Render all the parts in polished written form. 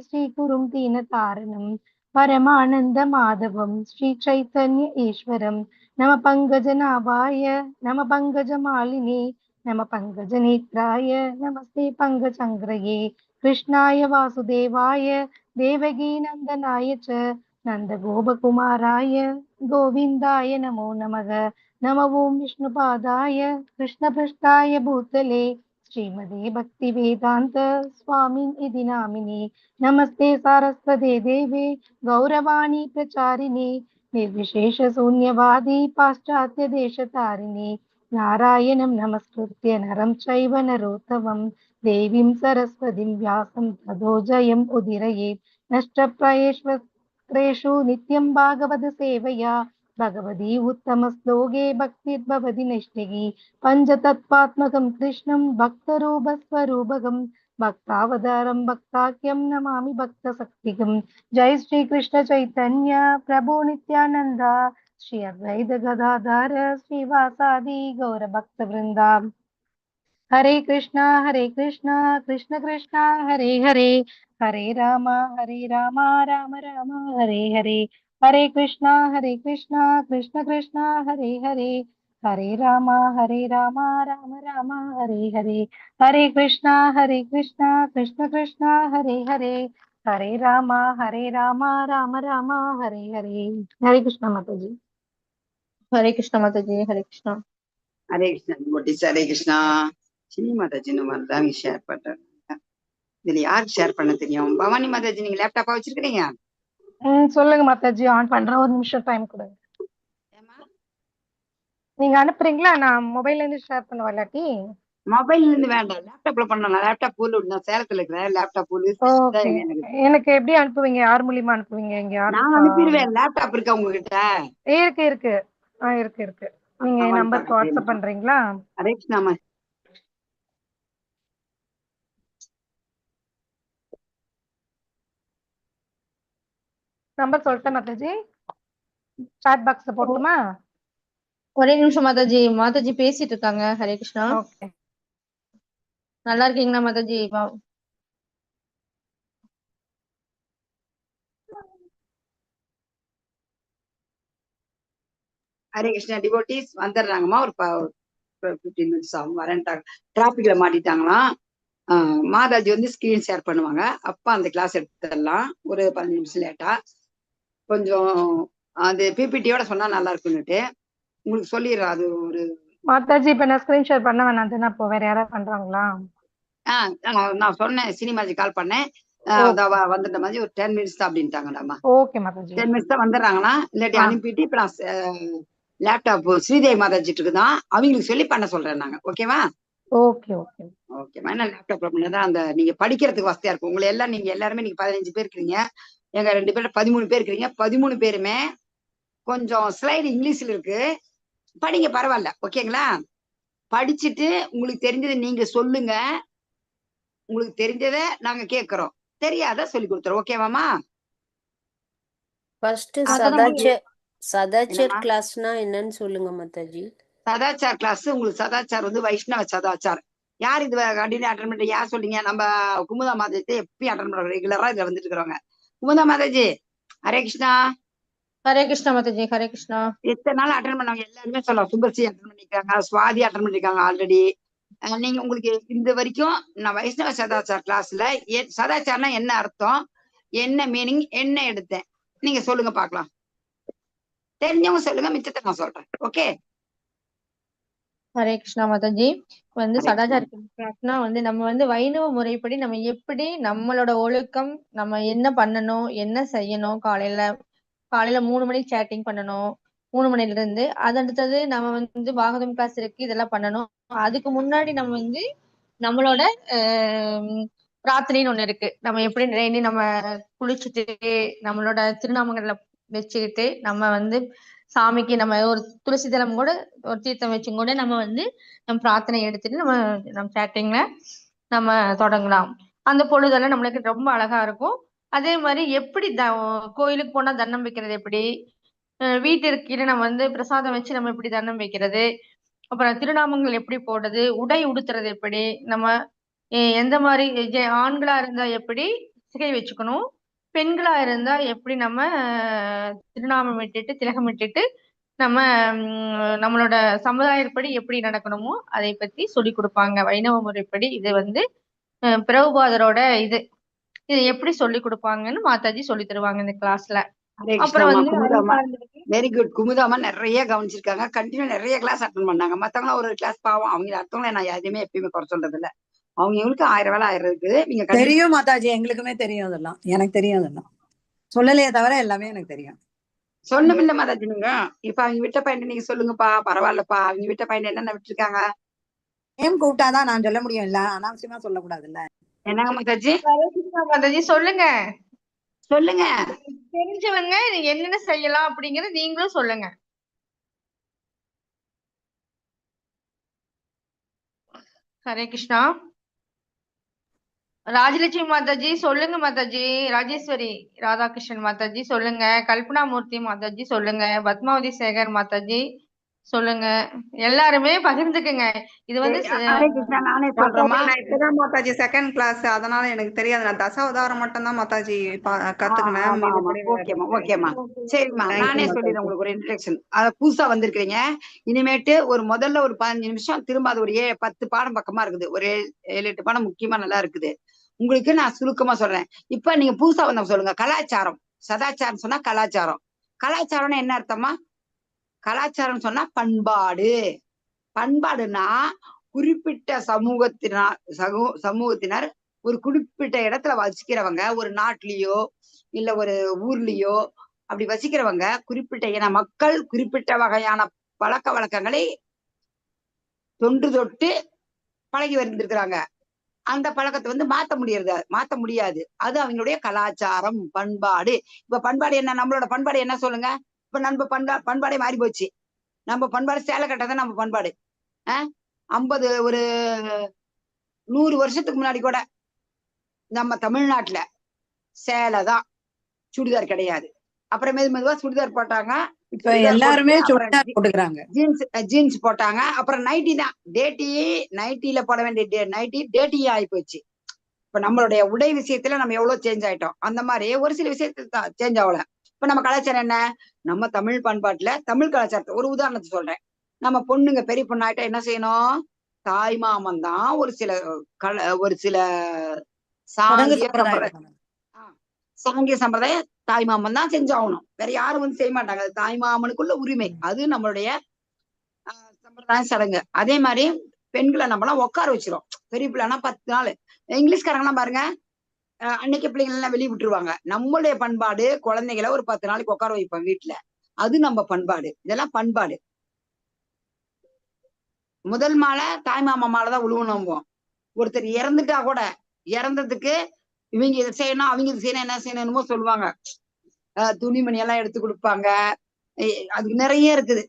श्रीगुरुं दीनतारणं परमानन्दमाधवं श्रीचैतन्य ईश्वरं नम पङ्कजनाभाय नम पङ्कजमालिने नम पङ्कजनेत्राय नमस्ते पङ्कजङ्घ्रये कृष्णाय वासुदेवाय देवकीनन्दनाय च नन्दगोपकुमाराय गोविन्दाय नमो नमः नमो ॐ विष्णुपादाय कृष्णपृष्ठाय भूतले श्रीमदे भक्तिवेदान्त स्वामिन् इति नामिने नमस्ते सारस्वते देवे गौरवाणी प्रचारिणे निर्विशेषशून्यवादी पाश्चात्यदेशतारिणे नारायणं नमस्कृत्य नरं चैव नरोत्तमं देवीं सरस्वतीं व्यासं ततो जयम् उदीरयेत् नष्टप्रायेषु नित्यं भागवत सेवया भगवती उत्तमश्लोके भक्तिर्भवति नैष्टिकी पञ्चतत्त्वात्मकं कृष्णं भक्तरूपस्वरूपकं भक्तावतारं भक्ताख्यं नमामि भक्तशक्तिकं जय श्री कृष्ण चैतन्य प्रभु नित्यानंद श्री अद्वैत गदाधर श्रीवासादि गौर भक्त वृंदा हरे कृष्णा कृष्ण कृष्णा हरे हरे हरे राम राम राम हरे हरे हरे कृष्णा कृष्ण कृष्णा हरे हरे हरे राम राम राम हरे हरे हरे कृष्णा कृष्ण कृष्णा हरे हरे हरे राम राम राम हरे हरे हरे कृष्णा माता जी। हरे कृष्णा माता जी। हरे कृष्णा। हरे कृष्णा डिवोटीஸ் हरे कृष्णा சினி மாதாஜி தான் ஷேர் பண்றேன். இதுல யாருக்கு ஷேர் பண்ண தெரியும்? பவானி மாதாஜி நீங்க லேப்டாப்பா வச்சிருக்கீங்க? சொல்லுங்க மாதாஜி, ஆன் பண்றேன், ஒரு நிமிஷம் டைம் கொடுங்க. நீங்க அனுப்புறீங்களா? நான் மொபைல்ல இருந்து ஷேர் பண்ணுவா இல்லாட்டி? மொபைல்ல இருந்து வேண்டாம், லேப்டாப்ல பண்ணலாம். லேப்டாப் பூல் நான் சேலத்துல இருக்கிறேன். லேப்டாப் பூல் எனக்கு எப்படி அனுப்புவீங்க? யார் மூலியமா அனுப்புவீங்க? இங்க நான் அனுப்பிடுவேன். லேப்டாப் இருக்கா உங்ககிட்ட? இருக்கு இருக்கு இருக்கு இருக்கு. நீங்க நம்பருக்கு வாட்ஸ்அப் பண்றீங்களா? ஹரே கிருஷ்ணா. நம்பர் சொல்லிட்டேன் மாதாஜி, சாட் பாக்ஸ்ல போட்டுமா? ஒரே நிமிஷம் மாதாஜி, மாதாஜி பேசிட்டு இருக்காங்க. ஹரே கிருஷ்ணா. ஓகே. நல்லா இருக்கீங்களா மாதாஜி? ஹரே கிருஷ்ணா டிவோட்டிஸ் வந்துடுறாங்கம்மா. ஒரு 15 மினிட்ஸ் ஆகும், வரேன்ட்டாங்க. டிராபிக்ல மாட்டிட்டாங்களாம். மாதாஜி வந்து ஸ்கிரீன் ஷேர் பண்ணுவாங்க. அப்ப அந்த கிளாஸ் எடுத்துடலாம். ஒரு 15 நிமிஷம் லேட்டா கொஞ்சம் அது பிபிடியோட சொன்னா நல்லா இருக்குன்னுட்டு உங்களுக்கு சொல்லிடுறேன். அது ஒரு மாதாஜி இப்ப நான் ஸ்கிரீன் ஷேர் பண்ண வேணாம் தானே? அப்போ வேற யாராவது பண்றாங்களா? நான் சொன்னேன், சினிமாஜி கால் பண்ணேன், வந்துட்ட மாதிரி ஒரு 10 மினிட்ஸ் தான் அப்படின்ட்டாங்கடாமா. ஓகே மாதாஜி. 10 மினிட்ஸ் தான் வந்துடுறாங்களா? இல்லாட்டி அனுப்பிட்டு இப்ப நான் லேப்டாப் ஸ்ரீதேவி மாதாஜிட்டு இருக்குதான், அவங்களுக்கு சொல்லி பண்ண சொல்றேன் நாங்க. ஓகேவா? ஓகே ஓகே ஓகேமா. என்ன லேப்டாப்ல பண்ணதான் அந்த நீங்க படிக்கிறதுக்கு வசதியா இருக்கும். உங்களை எல்லாம் நீங்க எல்லாருமே நீங்க 15 பேர் இருக்கிறீங்க. எங்க 2 பேர்ல 13 பேர் இருக்கிறீங்க. 13 பேருமே கொஞ்சம் ஸ்லைடு இங்கிலீஷ்ல இருக்கு, படிங்க, பரவாயில்ல. ஓகேங்களா? படிச்சுட்டு உங்களுக்கு தெரிஞ்சதை நீங்க சொல்லுங்க. உங்களுக்கு தெரிஞ்சதை நாங்க கேட்கிறோம், தெரியாத சொல்லி கொடுத்துறோம். ஓகேவாமா? ஃபர்ஸ்ட் சதாச்சார் கிளாஸ்னா என்னன்னு சொல்லுங்க மாதாஜி. சதாச்சார் கிளாஸ் உங்களுக்கு சதாச்சார் வந்து வைஷ்ணவ சதாச்சார். யார் இது கண்டினியூ அட்டன் பண்றீங்க? யார் சொல்றீங்க? நம்ம குமுதா மாதாஜி எப்பயும் அட்டன் பண்றோம், ரெகுலரா இதுல வந்துட்டு இருக்கிறவங்க. குமுதா மாதாஜி ஹரே கிருஷ்ணா. ஹரே கிருஷ்ணா மாதாஜி. ஹரே கிருஷ்ணா. எத்தனை நாள் அட்டன் பண்ணவங்க எல்லாருமே சொல்லலாம். சுபஸ்ரீ அட்டன் பண்ணிருக்காங்க, சுவாதி அட்டன் பண்ணிருக்காங்க ஆல்ரெடி. நீங்க உங்களுக்கு இந்த வரைக்கும் நான் வைஷ்ணவ சதாச்சார் கிளாஸ்ல சதாச்சார்னா என்ன அர்த்தம், என்ன மீனிங், என்ன எடுத்தேன், நீங்க சொல்லுங்க பாக்கலாம். தெரிஞ்சவங்க சொல்லுங்க, மிச்சத்தை நான் சொல்றேன். ஓகே? ஹரே கிருஷ்ணா மாதாஜி. சதாச்சார கிளாஸ்னா நம்ம வைணவ முறைப்படி நம்ம எப்படி நம்மளோட ஒழுக்கம், நம்ம என்ன பண்ணணும், என்ன செய்யணும். காலையில 3 மணிக்கு சேட்டிங் பண்ணணும். 3 மணில இருந்து அது அடுத்தது நம்ம பாகவதம் கிளாஸ் இருக்கு, இதெல்லாம் பண்ணணும். அதுக்கு முன்னாடி நம்ம நம்மளோட பிரார்த்தனைன்னு ஒண்ணு இருக்கு. நம்ம எப்படி டெய்லி நம்ம குளிச்சுட்டு நம்மளோட திருநாமங்களை வச்சுக்கிட்டு நம்ம சாமிக்கு நம்ம ஒரு துளசி தளம் கூட ஒரு தீர்த்தம் வச்சும் கூட நம்ம நம்ம பிரார்த்தனை எடுத்துட்டு நம்ம சேட்டிங்ல நம்ம தொடங்கலாம். அந்த பொழுதெல்லாம் நம்மளுக்கு ரொம்ப அழகா இருக்கும். அதே மாதிரி எப்படி கோயிலுக்கு போனா தன்னம் வைக்கிறது எப்படி, வீட்டிற்கு நம்ம பிரசாதம் வச்சு நம்ம எப்படி தன்னம் வைக்கிறது, அப்புறம் திருநாமங்கள் எப்படி போடுறது, உடை உடுத்துறது எப்படி, நம்ம எந்த மாதிரி ஆண்களா இருந்தா எப்படி, சிகை வச்சுக்கணும். பெண்களா இருந்தா எப்படி நம்ம திருநாமம் இட்டுட்டு திலகம் இட்டுட்டு நம்ம நம்மளோட சமுதாயப்படி எப்படி நடக்கணுமோ அதை பத்தி சொல்லி கொடுப்பாங்க. வைணவ முறைப்படி இது வந்து பிரபுபாதரோட இது எப்படி சொல்லி கொடுப்பாங்கன்னு மாதாஜி சொல்லி தருவாங்க இந்த கிளாஸ்ல. ஹரே அப்புறம் கிருஷ்ணாமா. வந்து குமுதாமா அறிவார்ந்ததுக்கு வெரி குட். குமுதாமா நிறைய கவனிச்சிருக்காங்க. கண்டினியூ நிறைய கிளாஸ் அட்டன் பண்ணாங்க. மத்தவங்க ஒரு கிளாஸ் பாவம். அவங்க அடுத்தவங்களை நான் எதுவுமே எப்பயுமே குறை சொல்றது இல்ல. அவங்களுக்கு 1000 வேலை 1000 இருக்குது. நீங்க தெரியும் மாதாஜி, எங்களுக்குமே தெரியும். அதெல்லாம் எனக்கு தெரியும். அதெல்லாம் சொல்லலையே தவிர எல்லாமே எனக்கு தெரியும். சொன்னும் இல்ல மாதாஜி. நீங்க இப்ப அவங்க விட்ட பாயிண்ட் நீங்க சொல்லுங்கப்பா. பரவாயில்லப்பா. அவங்க விட்ட பாயிண்ட் என்னென்ன விட்டுருக்காங்க? நேம் கூப்பிட்டாதான் நான் சொல்ல முடியும். இல்ல அனாவசியமா சொல்லக்கூடாதுல்ல. என்னங்க மாதாஜி? மாதாஜி சொல்லுங்க. சொல்லுங்க. தெரிஞ்சவங்க என்னென்ன செய்யலாம் அப்படிங்கறது நீங்களும் சொல்லுங்க. ஹரே கிருஷ்ணா. ராஜலட்சுமி மாதாஜி சொல்லுங்க மாதாஜி. ராஜேஸ்வரி ராதாகிருஷ்ணன் மாதாஜி சொல்லுங்க. கல்பனா மூர்த்தி மாதாஜி சொல்லுங்க. பத்மாவதி சேகர் மாதாஜி சொல்லுங்க. எல்லாருமே பகிர்ந்துக்குங்க. இது வந்து ஹரே கிருஷ்ணா. நானே சொல்றேம்மா. நான் இப்பதான் மாதாஜி செகண்ட் கிளாஸ், அதனால எனக்கு தெரியாது. நான் தசாவதாரம் மட்டும் தான் மாதாஜி கத்துக்கினேன். ஓகேமா ஓகேமா. சரிம்மா, நானே சொல்லிடுறேன் உங்களுக்கு ஒரு இன்ட்ரடக்ஷன். அத புதுசா வந்திருக்கிறீங்க. இனிமேட்டு ஒரு முதல்ல ஒரு 15 நிமிஷம், திரும்ப அது ஒரு 10 பாடம் பக்கமா இருக்குது. ஒரு 7-8 பாடம் முக்கியமா நல்லா இருக்குது. உங்களுக்கு நான் சுருக்கமா சொல்றேன். இப்ப நீங்க புதுசா வந்தவங்க சொல்லுங்க. கலாச்சாரம். சதாச்சாரம் சொன்னா கலாச்சாரம். கலாச்சாரம்னா என்ன அர்த்தமா? கலாச்சாரம் சொன்னா பண்பாடு. பண்பாடுனா குறிப்பிட்ட சமூகத்தினர் ஒரு குறிப்பிட்ட இடத்துல வசிக்கிறவங்க, ஒரு நாட்டிலேயோ இல்ல ஒரு ஊர்லயோ அப்படி வசிக்கிறவங்க, குறிப்பிட்ட இன மக்கள் குறிப்பிட்ட வகையான பழக்க வழக்கங்களை தொன்று தொட்டு பழகி வந்திருக்கிறாங்க. அந்த பழக்கத்தை வந்து மாத்த முடியாது. அது அவங்களுடைய கலாச்சாரம், பண்பாடு. இப்ப பண்பாடு என்ன? நம்மளோட பண்பாடு என்ன சொல்லுங்க? இப்ப நம்ம பண்பாடே மாறி போச்சு. நம்ம பண்பாடு சேலை கட்டதான் நம்ம பண்பாடு. 100 வருஷத்துக்கு முன்னாடி கூட நம்ம தமிழ்நாட்டுல சேலை தான், சுடிதார் கிடையாது. அப்புறம் மெதுவா சுடிதார் போட்டாங்க. இப்ப எல்லாருமே சுடிதார் போட்டுக்கிறாங்க. ஜீன்ஸ் போட்டாங்க. அப்புறம் நைட்டி தான். நைட்டில போட வேண்டிய நைட்டி டேட்டியே ஆகி போச்சு. இப்ப நம்மளுடைய உடை விஷயத்துல நம்ம எவ்வளவு சேஞ்ச் ஆயிட்டோம். அந்த மாதிரி ஒரு சில விஷயத்துல தான் சேஞ்ச் ஆகல. இப்ப நம்ம கலாச்சாரம் என்ன? நம்ம தமிழ் பண்பாட்டுல தமிழ் கலாச்சாரத்தை ஒரு உதாரணத்தை சொல்றேன். நம்ம பொண்ணுங்க பெரிய பொண்ணாயிட்டா என்ன செய்யணும்? தாய் மாமன் தான் ஒரு சில சாங்கிய சம்பிரதாயம் தாய் மாமன் தான் செஞ்சாகணும். வேற யாரும் வந்து செய்ய மாட்டாங்க. அது தாய் மாமனுக்குள்ள உரிமை. அது நம்மளுடைய சம்பிரதாய சடங்கு. அதே மாதிரி பெண்களை நம்மளாம் உட்கார வச்சிரும். பெரிய பிள்ளைனா 10 நாள். இங்கிலீஷ்காரங்கலாம் பாருங்க, அன்னைக்கு பிள்ளைங்க எல்லாம் வெளியே விட்டுருவாங்க. நம்மளுடைய பண்பாடு குழந்தைகளை ஒரு 10 நாளைக்கு உட்கார வைப்போம் வீட்டுல. அது நம்ம பண்பாடு. இதெல்லாம் பண்பாடு. முதல் மாலை தாய் மாமா மாலைதான் உழுவணும். ஒருத்தர் இறந்துட்டா கூட இறந்ததுக்கு இவங்க இதை செய்யணும், அவங்க இது செய்யணும், என்ன செய்யணுமோ சொல்லுவாங்க. துணிமணி எல்லாம் எடுத்து கொடுப்பாங்க. அதுக்கு நிறைய இருக்குது.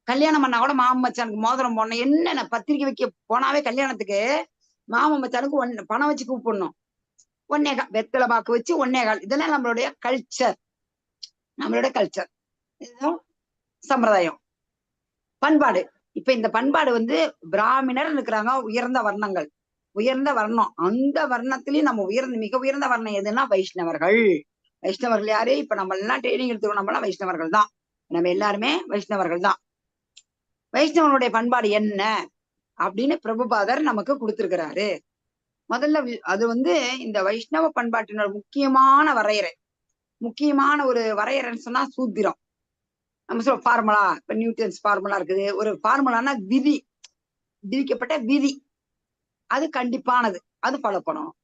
கல்யாணம் பண்ணா கூட மாமன் மச்சானுக்கு மோதிரம் போடணும். என்னென்ன பத்திரிக்கை வைக்க போனாவே கல்யாணத்துக்கு மாமன் மச்சானுக்கு பணம் வச்சு கூப்பிடணும். 1.25 வெத்தலை பாக்கு வச்சு 1.25. இதெல்லாம் நம்மளுடைய கல்ச்சர். இதுதான் சம்பிரதாயம், பண்பாடு. இப்ப இந்த பண்பாடு வந்து பிராமணர் இருக்கிறாங்க, உயர்ந்த வர்ணங்கள், உயர்ந்த வர்ணம். அந்த வர்ணத்திலயும் நம்ம மிக உயர்ந்த வர்ணம் எதுன்னா வைஷ்ணவர்கள். வைஷ்ணவர்கள் யாரு? இப்ப நம்ம எல்லாம் ட்ரைனிங் எடுத்துக்கணும். நம்ம எல்லாம் வைஷ்ணவர்கள் தான். நம்ம எல்லாருமே வைஷ்ணவர்கள் தான். வைஷ்ணவனுடைய பண்பாடு என்ன அப்படின்னு பிரபுபாதர் நமக்கு கொடுத்திருக்கிறாரு. முதல்ல அது வந்து இந்த வைஷ்ணவ பண்பாட்டினோட முக்கியமான ஒரு வரையறைன்னு சொன்னா சூத்திரம். நம்ம சொல்ல ஃபார்முலா. இப்ப நியூட்டன்ஸ் ஃபார்முலா இருக்குது. ஒரு ஃபார்முலான்னா விதிக்கப்பட்ட விதி. அது கண்டிப்பானது. அது ஃபாலோ பண்ணணும்.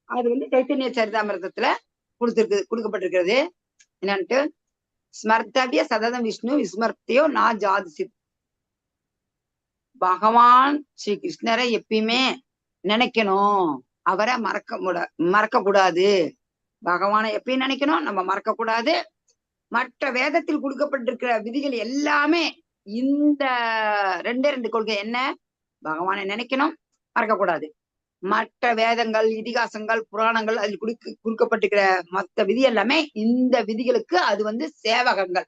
அது வந்து சைத்தன்ய சரிதாமிரதத்துல கொடுக்கப்பட்டிருக்கிறது. என்னன்ட்டு ஸ்மர்த்தவிய சததம் விஷ்ணு விஸ்மர்த்தியோ நா ஜாதி. பகவான் ஸ்ரீ கிருஷ்ணரை எப்பயுமே நினைக்கணும். அவரை மறக்க கூடாது. பகவானை எப்பயும் நினைக்கணும், நம்ம மறக்க கூடாது. மற்ற வேதத்தில் கொடுக்கப்பட்டிருக்கிற விதிகள் எல்லாமே இந்த 2 கொள்கை என்ன? பகவானை நினைக்கணும், மறக்கக்கூடாது. மற்ற வேதங்கள், இதிகாசங்கள், புராணங்கள் அதில் கொடுக்கப்பட்டிருக்கிற மற்ற விதி எல்லாமே இந்த விதிகளுக்கு அது வந்து சேவகங்கள்.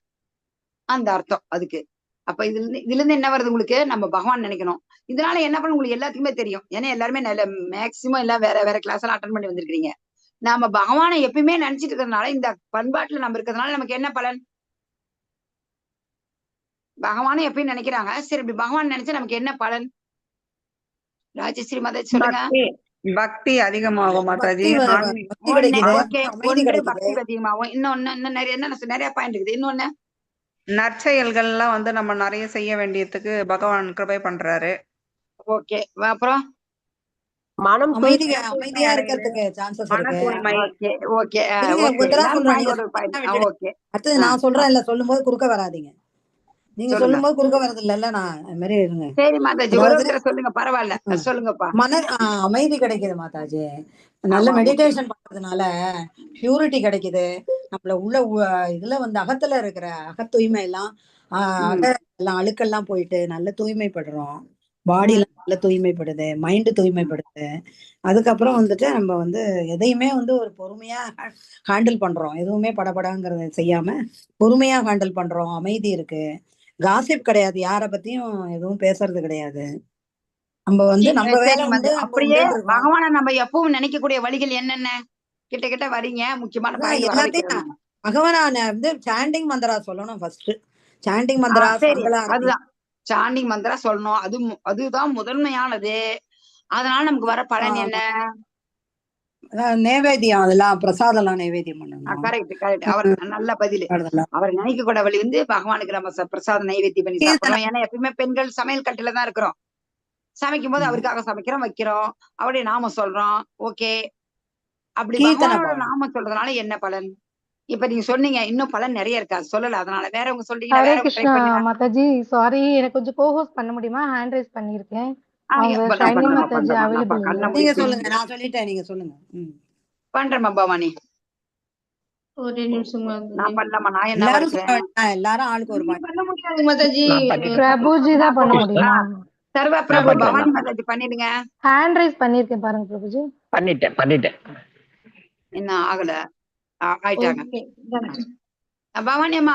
அந்த அர்த்தம் அதுக்கு. அப்ப இதுல இருந்து என்ன வருது உங்களுக்கு? நம்ம பகவான் நினைக்கணும். இதனால என்ன பண்ண உங்களுக்கு எல்லாத்துக்குமே தெரியும். ஏன்னா எல்லாருமே மேக்சிமம் எல்லாம் வேற கிளாஸ் எல்லாம் அட்டன் பண்ணி வந்திருக்கீங்க. நாம பகவானை எப்பயுமே நினைச்சிட்டு இருக்கிறதுனால, இந்த பண்பாட்டுல நம்ம இருக்கிறதுனால நமக்கு என்ன பலன்? பகவானை எப்பயும் நினைக்கிறாங்க. சரி, இப்படி பகவான் நினைச்சா நமக்கு என்ன பலன்? ராஜஸ்ரீ மாதாஜி சொல்லுங்க. பக்தி பக்தி அதிகமாகும் மாதாஜி. பக்தி கிடைக்குது, ஓகே, அமைதி ஒன்று கிடைக்குது. பக்தி அதிகமாகும். இன்னும் நிறைய பாயிண்ட் இருக்குது. இன்னொன்னு நற்செயல்கள்லாம் வந்து நம்ம நிறைய செய்ய வேண்டியதுக்கு பகவான் கிருபை பண்றாரு. ஓகே, அப்புறம் மனம் அமைதியா தூய்மை இருக்கிறதுக்கு சான்சஸ் மன இருக்கு. தூய்மை. ஓகே ஓகே இருங்க, ஓகே, ஒரு தடவை எல்லாரும் சொல்றேன், பாயிண்ட் நீங்க ஒரு பாயிண்ட். விட்டுடுங்க. ஓகே, அடுத்தது நான் சொல்றேன் இல்ல, சொல்லும் போது குறுக்க வராதீங்க. நீங்க சொல்லுங்க. சொல்லும் போது குறுக்க வர்றது இல்ல, நான் அது மாதிரி இருங்க. சரி மாதாஜி, அதாவது ஒருத்தர் சொல்லுங்க, பரவாயில்ல, சொல்லுங்கப்பா. அமைதி கிடைக்குது மாதாஜி. நல்ல ஆமா, மெடிடேஷன் பண்றதுனால பியூரிட்டி கிடைக்குது. நம்மள உள்ள இதுல வந்து அகத்துல இருக்கிற தூய்மை எல்லாம் எல்லாம் அழுக்கெல்லாம் போயிட்டு நல்ல தூய்மைப்படுறோம். பாடி எல்லாம் நல்ல தூய்மைப்படுது, மைண்ட் தூய்மைப்படுது. அதுக்கப்புறம் வந்துட்டு நம்ம வந்து எதையுமே வந்து ஒரு பொறுமையா ஹேண்டில் பண்றோம். எதுவுமே படபடாங்கிறத செய்யாம பொறுமையா ஹேண்டில் பண்றோம். அமைதி இருக்கு, காசிப் கிடையாது, யார பத்தியும் எதுவும் பேசுறது கிடையாது. நம்ம வந்து நம்ம வேலை உண்டு, நம்ம அப்படியே உண்டுன்னு இருக்கோம். பகவானை நம்ம எப்பவும் நினைக்கக்கூடிய வழிகள் என்னென்ன? கிட்ட கிட்ட வரீங்க, முக்கியமான பாயிண்ட் வர வைக்கிறேன். எல்லாத்தையும் பகவான வந்து சாண்டிங் மந்திரா சொல்லணும் ஃபர்ஸ்ட். சாண்டிங் மந்திரா, சரி, மங்களாரதி. அதுதான் சாண்டிங் மந்திரா சொல்லணும். அதுதான் முதன்மையானது. அதனால நமக்கு வர பலன் என்ன? நைவேத்தியம், அதெல்லாம் பிரசாதம் எல்லாம் நைவேத்தியம் பண்ணணும். கரெக்ட். அவர் நல்ல பதில். அவர் நினைக்க கூட வழி வந்து பகவானுக்கு நம்ம பிரசாதம் நைவேத்தியம் பண்ணி சாப்பிடுறோம். ஏன்னா எப்பயுமே பெண்கள் சமையல் கட்டுல தான் இருக்கிறோம். சமைக்கும் போது அவருக்காக சமைக்கிறோம், வைக்கிறோம், அவருடைய நாம சொல்றோம். ஓகே, அப்படி பகவானோட நாம சொல்றதுனால என்ன பலன்? இப்ப நீங்க சொன்னீங்க, இன்னும் பலன் நிறைய இருக்கா, சொல்லல. அதனால வேறவங்க சொல்றீங்களா? ஹரே வேறவங்க ட்ரை கிருஷ்ணா பண்ணுங்க. மாதாஜி, சாரி, எனக்கு கொஞ்சம் கோஹோஸ்ட் பண்ண முடியுமா? ஹேண்ட் ரைஸ் பண்ணியிருக்கேன். அவங்க ஷைனி மாதாஜி அவைலபிள் இல்ல. நீங்க சொல்லுங்க, நான் சொல்லிட்டேன், நீங்க சொல்லுங்க. பண்றேம்மா பவானி. ஒரே நிமிஷம் நான் பண்ணலாமா? நான் என்ன எல்லாரும் வரைக்கிறேன்? சொல்ல வேண்டாம், எல்லாரும் ஆளுக்கு ஒரு பண்ண முடியாது மாதாஜி. பிரபுஜி தான் பண்ண முடியுமா? சர்வ பிரபு பவானி மாதாஜி பண்ணிடுங்க. ஹேண்ட் ரைஸ் பண்ணியிருக்கேன் பாருங்க பிரபுஜி. பண்ணிட்டேன். என்ன ஆகல? ஆயிட்டாங்க. பவானியம்மா,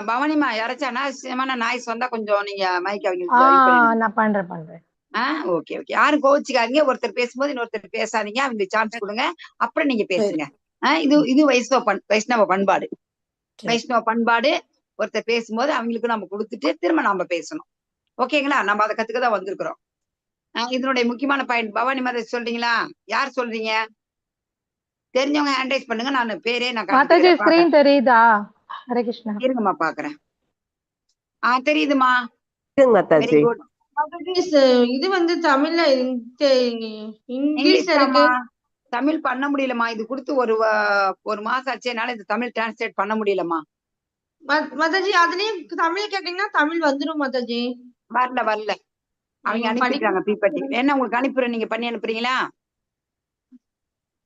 பவானியம்மா யாராச்சும் அனாவசியமான நாய்ஸ் வந்தா கொஞ்சம் நீங்க மைக் அவங்க நான் பண்றேன். ஓகே. யாரும் கோவிச்சுக்காதீங்க. ஒருத்தர் பேசும்போது இன்னொருத்தர் பேசாதீங்க. அவங்களுக்கு சான்ஸ் கொடுங்க, அப்புறம் நீங்க பேசுங்க. இது வைஷ்ணவ பண்பாடு. வைஷ்ணவ பண்பாடு. ஒருத்தர் பேசும்போது அவங்களுக்கு நம்ம கொடுத்துட்டு திரும்ப நாம பேசணும். ஓகேங்களா? நம்ம அதை கத்துக்கதான் வந்திருக்கிறோம். இதனுடைய முக்கியமான பாயிண்ட் பவானி மாதிரி சொல்றீங்களா? யார் சொல்றீங்க? தெரிஞ்சவங்க ஹேண்ட் ரைஸ் பண்ணுங்க. நான் பேரே மாதாஜி ஸ்கிரீன் தெரியுதா? ஹரே கிருஷ்ணா. இருங்கம்மா பாக்குறேன். தெரியுதுமா. Very good. இது வந்து தமிழ்ல இங்கிலீஷ்ல இருக்கு. தமிழ் பண்ண முடியலமா. இது கொடுத்து ஒரு மாசம் ஆச்சு, என்னால இது தமிழ் டிரான்ஸ்லேட் பண்ண முடியலமா. மாதாஜி அதுலயும் தமிழ் கேட்டீங்கன்னா தமிழ் வந்துரும் மாதாஜி. வரல. அவங்க அனுப்பிடுறாங்க பிபடி. என்ன உங்களுக்கு அனுப்பிடுறேன், நீங்க பண்ணி அனுப்புறீங்களா?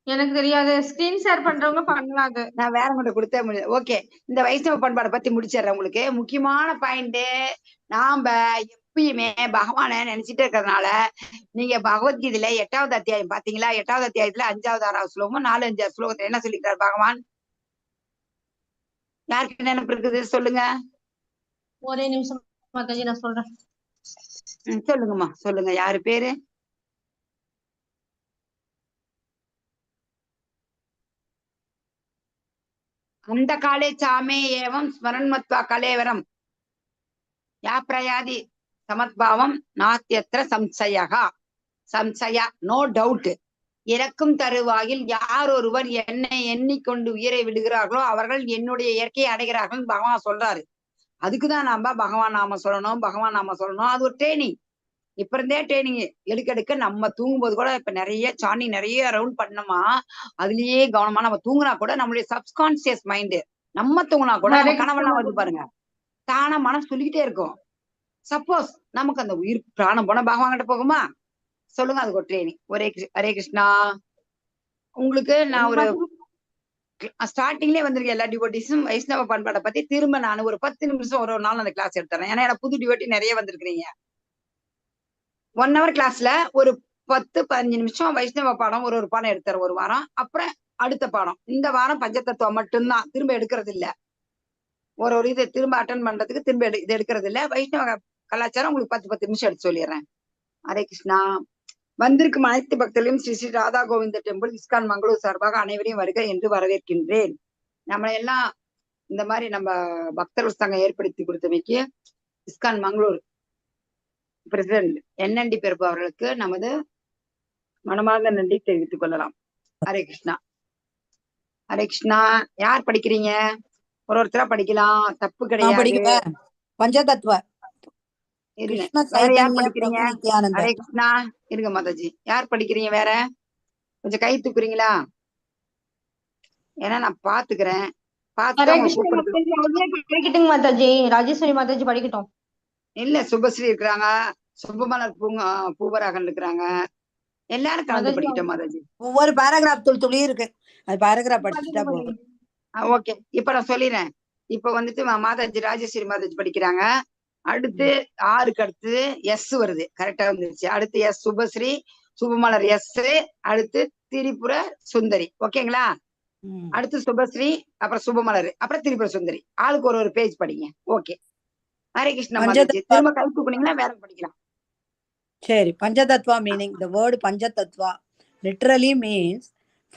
எனக்கு தெரியாது. ஸ்கிரீன் ஷேர் பண்றவங்க பண்ணலாம். நான் வேற மட்டும் கொடுத்தே முடியாது. ஓகே, இந்த வைஷ்ணவ பண்பாடை பத்தி முடிச்சிடுறேன். உங்களுக்கு முக்கியமான பாயிண்ட், நாம எப்பயுமே பகவானை நினைச்சிட்டே இருக்கிறதுனால, நீங்க பகவத்கீதையில 8வது அத்தியாயம் பாத்தீங்களா? 8வது அத்தியாயத்துல 5வது 6வது ஸ்லோகமும் 4, 5 ஸ்லோகத்துல என்ன சொல்லிக்கிறார் பகவான்? யாருக்கு நினைப்பு இருக்குது சொல்லுங்க. ஒரே நிமிஷம் மாதாஜி, நான் சொல்றேன். சொல்லுங்கம்மா, சொல்லுங்க. யாரு பேரு? அந்த காலே சாமே ஏவம் ஸ்மரண்மத்வா கலேவரம் யா பிரயாதி சமத்பாவம் நாத்தியத்திர சம்சயா நோ டவுட். இறக்கும் தருவாயில் யார் ஒருவர் என்னை எண்ணிக்கொண்டு உயிரை விடுகிறார்களோ அவர்கள் என்னுடைய இயற்கையை அடைகிறார்கள் பகவான் சொல்றாரு. அதுக்குதான் நாம பகவான் நாம சொல்லணும். அது ஒரு ட்ரைனிங். இப்ப இருந்தே ட்ரைனிங் எடுக்க நம்ம தூங்கும்போது கூட இப்ப நிறைய ரவுண்ட் பண்ணோமா, அதுலயே கவனமா நம்ம தூங்குனா கூட நம்மளுடைய சப்கான்சியஸ் மைண்டு, நம்ம தூங்குனா கூட நம்ம கனவெல்லாம் வந்து பாருங்க, தானா மனம் சொல்லிக்கிட்டே இருக்கும். சப்போஸ் நமக்கு அந்த உயிர் பிராணம் போனா பகவான் கிட்ட போகுமா? சொல்லுங்க. அதுக்கு ஒரு ட்ரைனிங். ஹரே கிருஷ்ணா. உங்களுக்கு நான் ஒரு ஸ்டார்டிங்லேயே வந்திருக்கேன். எல்லா டிவோட்டிஸும் வைஷ்ணவ பண்பாடை பத்தி திரும்ப நான் ஒரு 10 நிமிஷம் ஒரு நாள் அந்த கிளாஸ் எடுத்துறேன். ஏன்னா எனக்கு புது டிவோட்டி நிறைய வந்திருக்கிறீங்க. 1 hour கிளாஸ்ல ஒரு 10-15 நிமிஷம் வைஷ்ணவ பாடம் ஒரு பாடம் எடுத்துறேன் ஒரு வாரம். அப்புறம் அடுத்த பாடம். இந்த வாரம் பஞ்சதத்துவம் மட்டும்தான், திரும்ப எடுக்கிறது இல்ல. ஒரு இதை திரும்ப அட்டன் பண்றதுக்கு திரும்ப இது எடுக்கிறது இல்ல. வைஷ்ணவ கலாச்சாரம் உங்களுக்கு 10 நிமிஷம் எடுத்து சொல்லிடுறேன். ஹரே கிருஷ்ணா. வந்திருக்கும் அனைத்து பக்தர்களையும் ஸ்ரீ ஸ்ரீ ராதா கோவிந்த டெம்பிள் இஸ்கான் மங்களூர் சார்பாக அனைவரையும் வருக என்று வரவேற்கின்றேன். நம்மளை எல்லாம் இந்த மாதிரி நம்ம பக்தர்கள் சங்கம் ஏற்படுத்தி கொடுத்தமைக்கு இஸ்கான் மங்களூர் பிரசிடென்ட் NND பெருப்பு அவர்களுக்கு நமது மனமார்ந்த நன்றி தெரிவித்துக் கொள்ளலாம். ஹரே கிருஷ்ணா. ஹரே கிருஷ்ணா. யார் படிக்கிறீங்க? ஒருத்தரா படிக்கலாம், தப்பு நான் கிடையாது. படிக்கிறேன். பஞ்சதத்துவ இருங்க. கிருஷ்ண வேற யார் சைத்தன்ய படிக்கிறீங்க? பிரபு நித்யானந்த. ஹரே கிருஷ்ணா. இருங்க மாதாஜி. யார் படிக்கிறீங்க? வேற கொஞ்சம் கை தூக்குறீங்களா? ஏன்னா நான் பாத்துக்கிறேன். பார்த்துட்டு ஹரே அவங்க கிருஷ்ணா கூப்பிடுறது. மாதாஜி, அவங்களே படிக்கட்டுங்க மாதாஜி. ராஜேஸ்வரி மாதாஜி படிக்கட்டும். இல்ல சுபஸ்ரீ இருக்கிறாங்க, சுபமலர் பூவராகன் இருக்கிறாங்க. எல்லாரும் கலந்து மாதாஜி படிக்கிட்டோம் மாதாஜி. ஒவ்வொரு பேராகிராஃப் துளி இருக்கு. அது பேராகிராஃப் படிச்சுட்டா போதும். ஓகே. இப்ப நான் சொல்லிடுறேன். இப்ப வந்துட்டு மாதாஜி ராஜேஸ்வரி மாதாஜி படிக்கிறாங்க. அடுத்து ஆறுக்கு அடுத்து எஸ் வருது. கரெக்டா வந்துருச்சு. அடுத்து எஸ் சுபஸ்ரீ, சுபமலர் எஸ், அடுத்து திரிபுர சுந்தரி. ஓகேங்களா? அடுத்து சுபஸ்ரீ, அப்புறம் சுபமலர், அப்புறம் திரிபுர சுந்தரி. ஆளுக்கு ஒரு பேஜ் படிங்க. ஓகே. ஹரே கிருஷ்ணா மாதாஜி. திரும்ப கை தூக்குனீங்கன்னா வேற படிக்கலாம். சரி. பஞ்சதத்வா meaning. The word Panchatattva literally means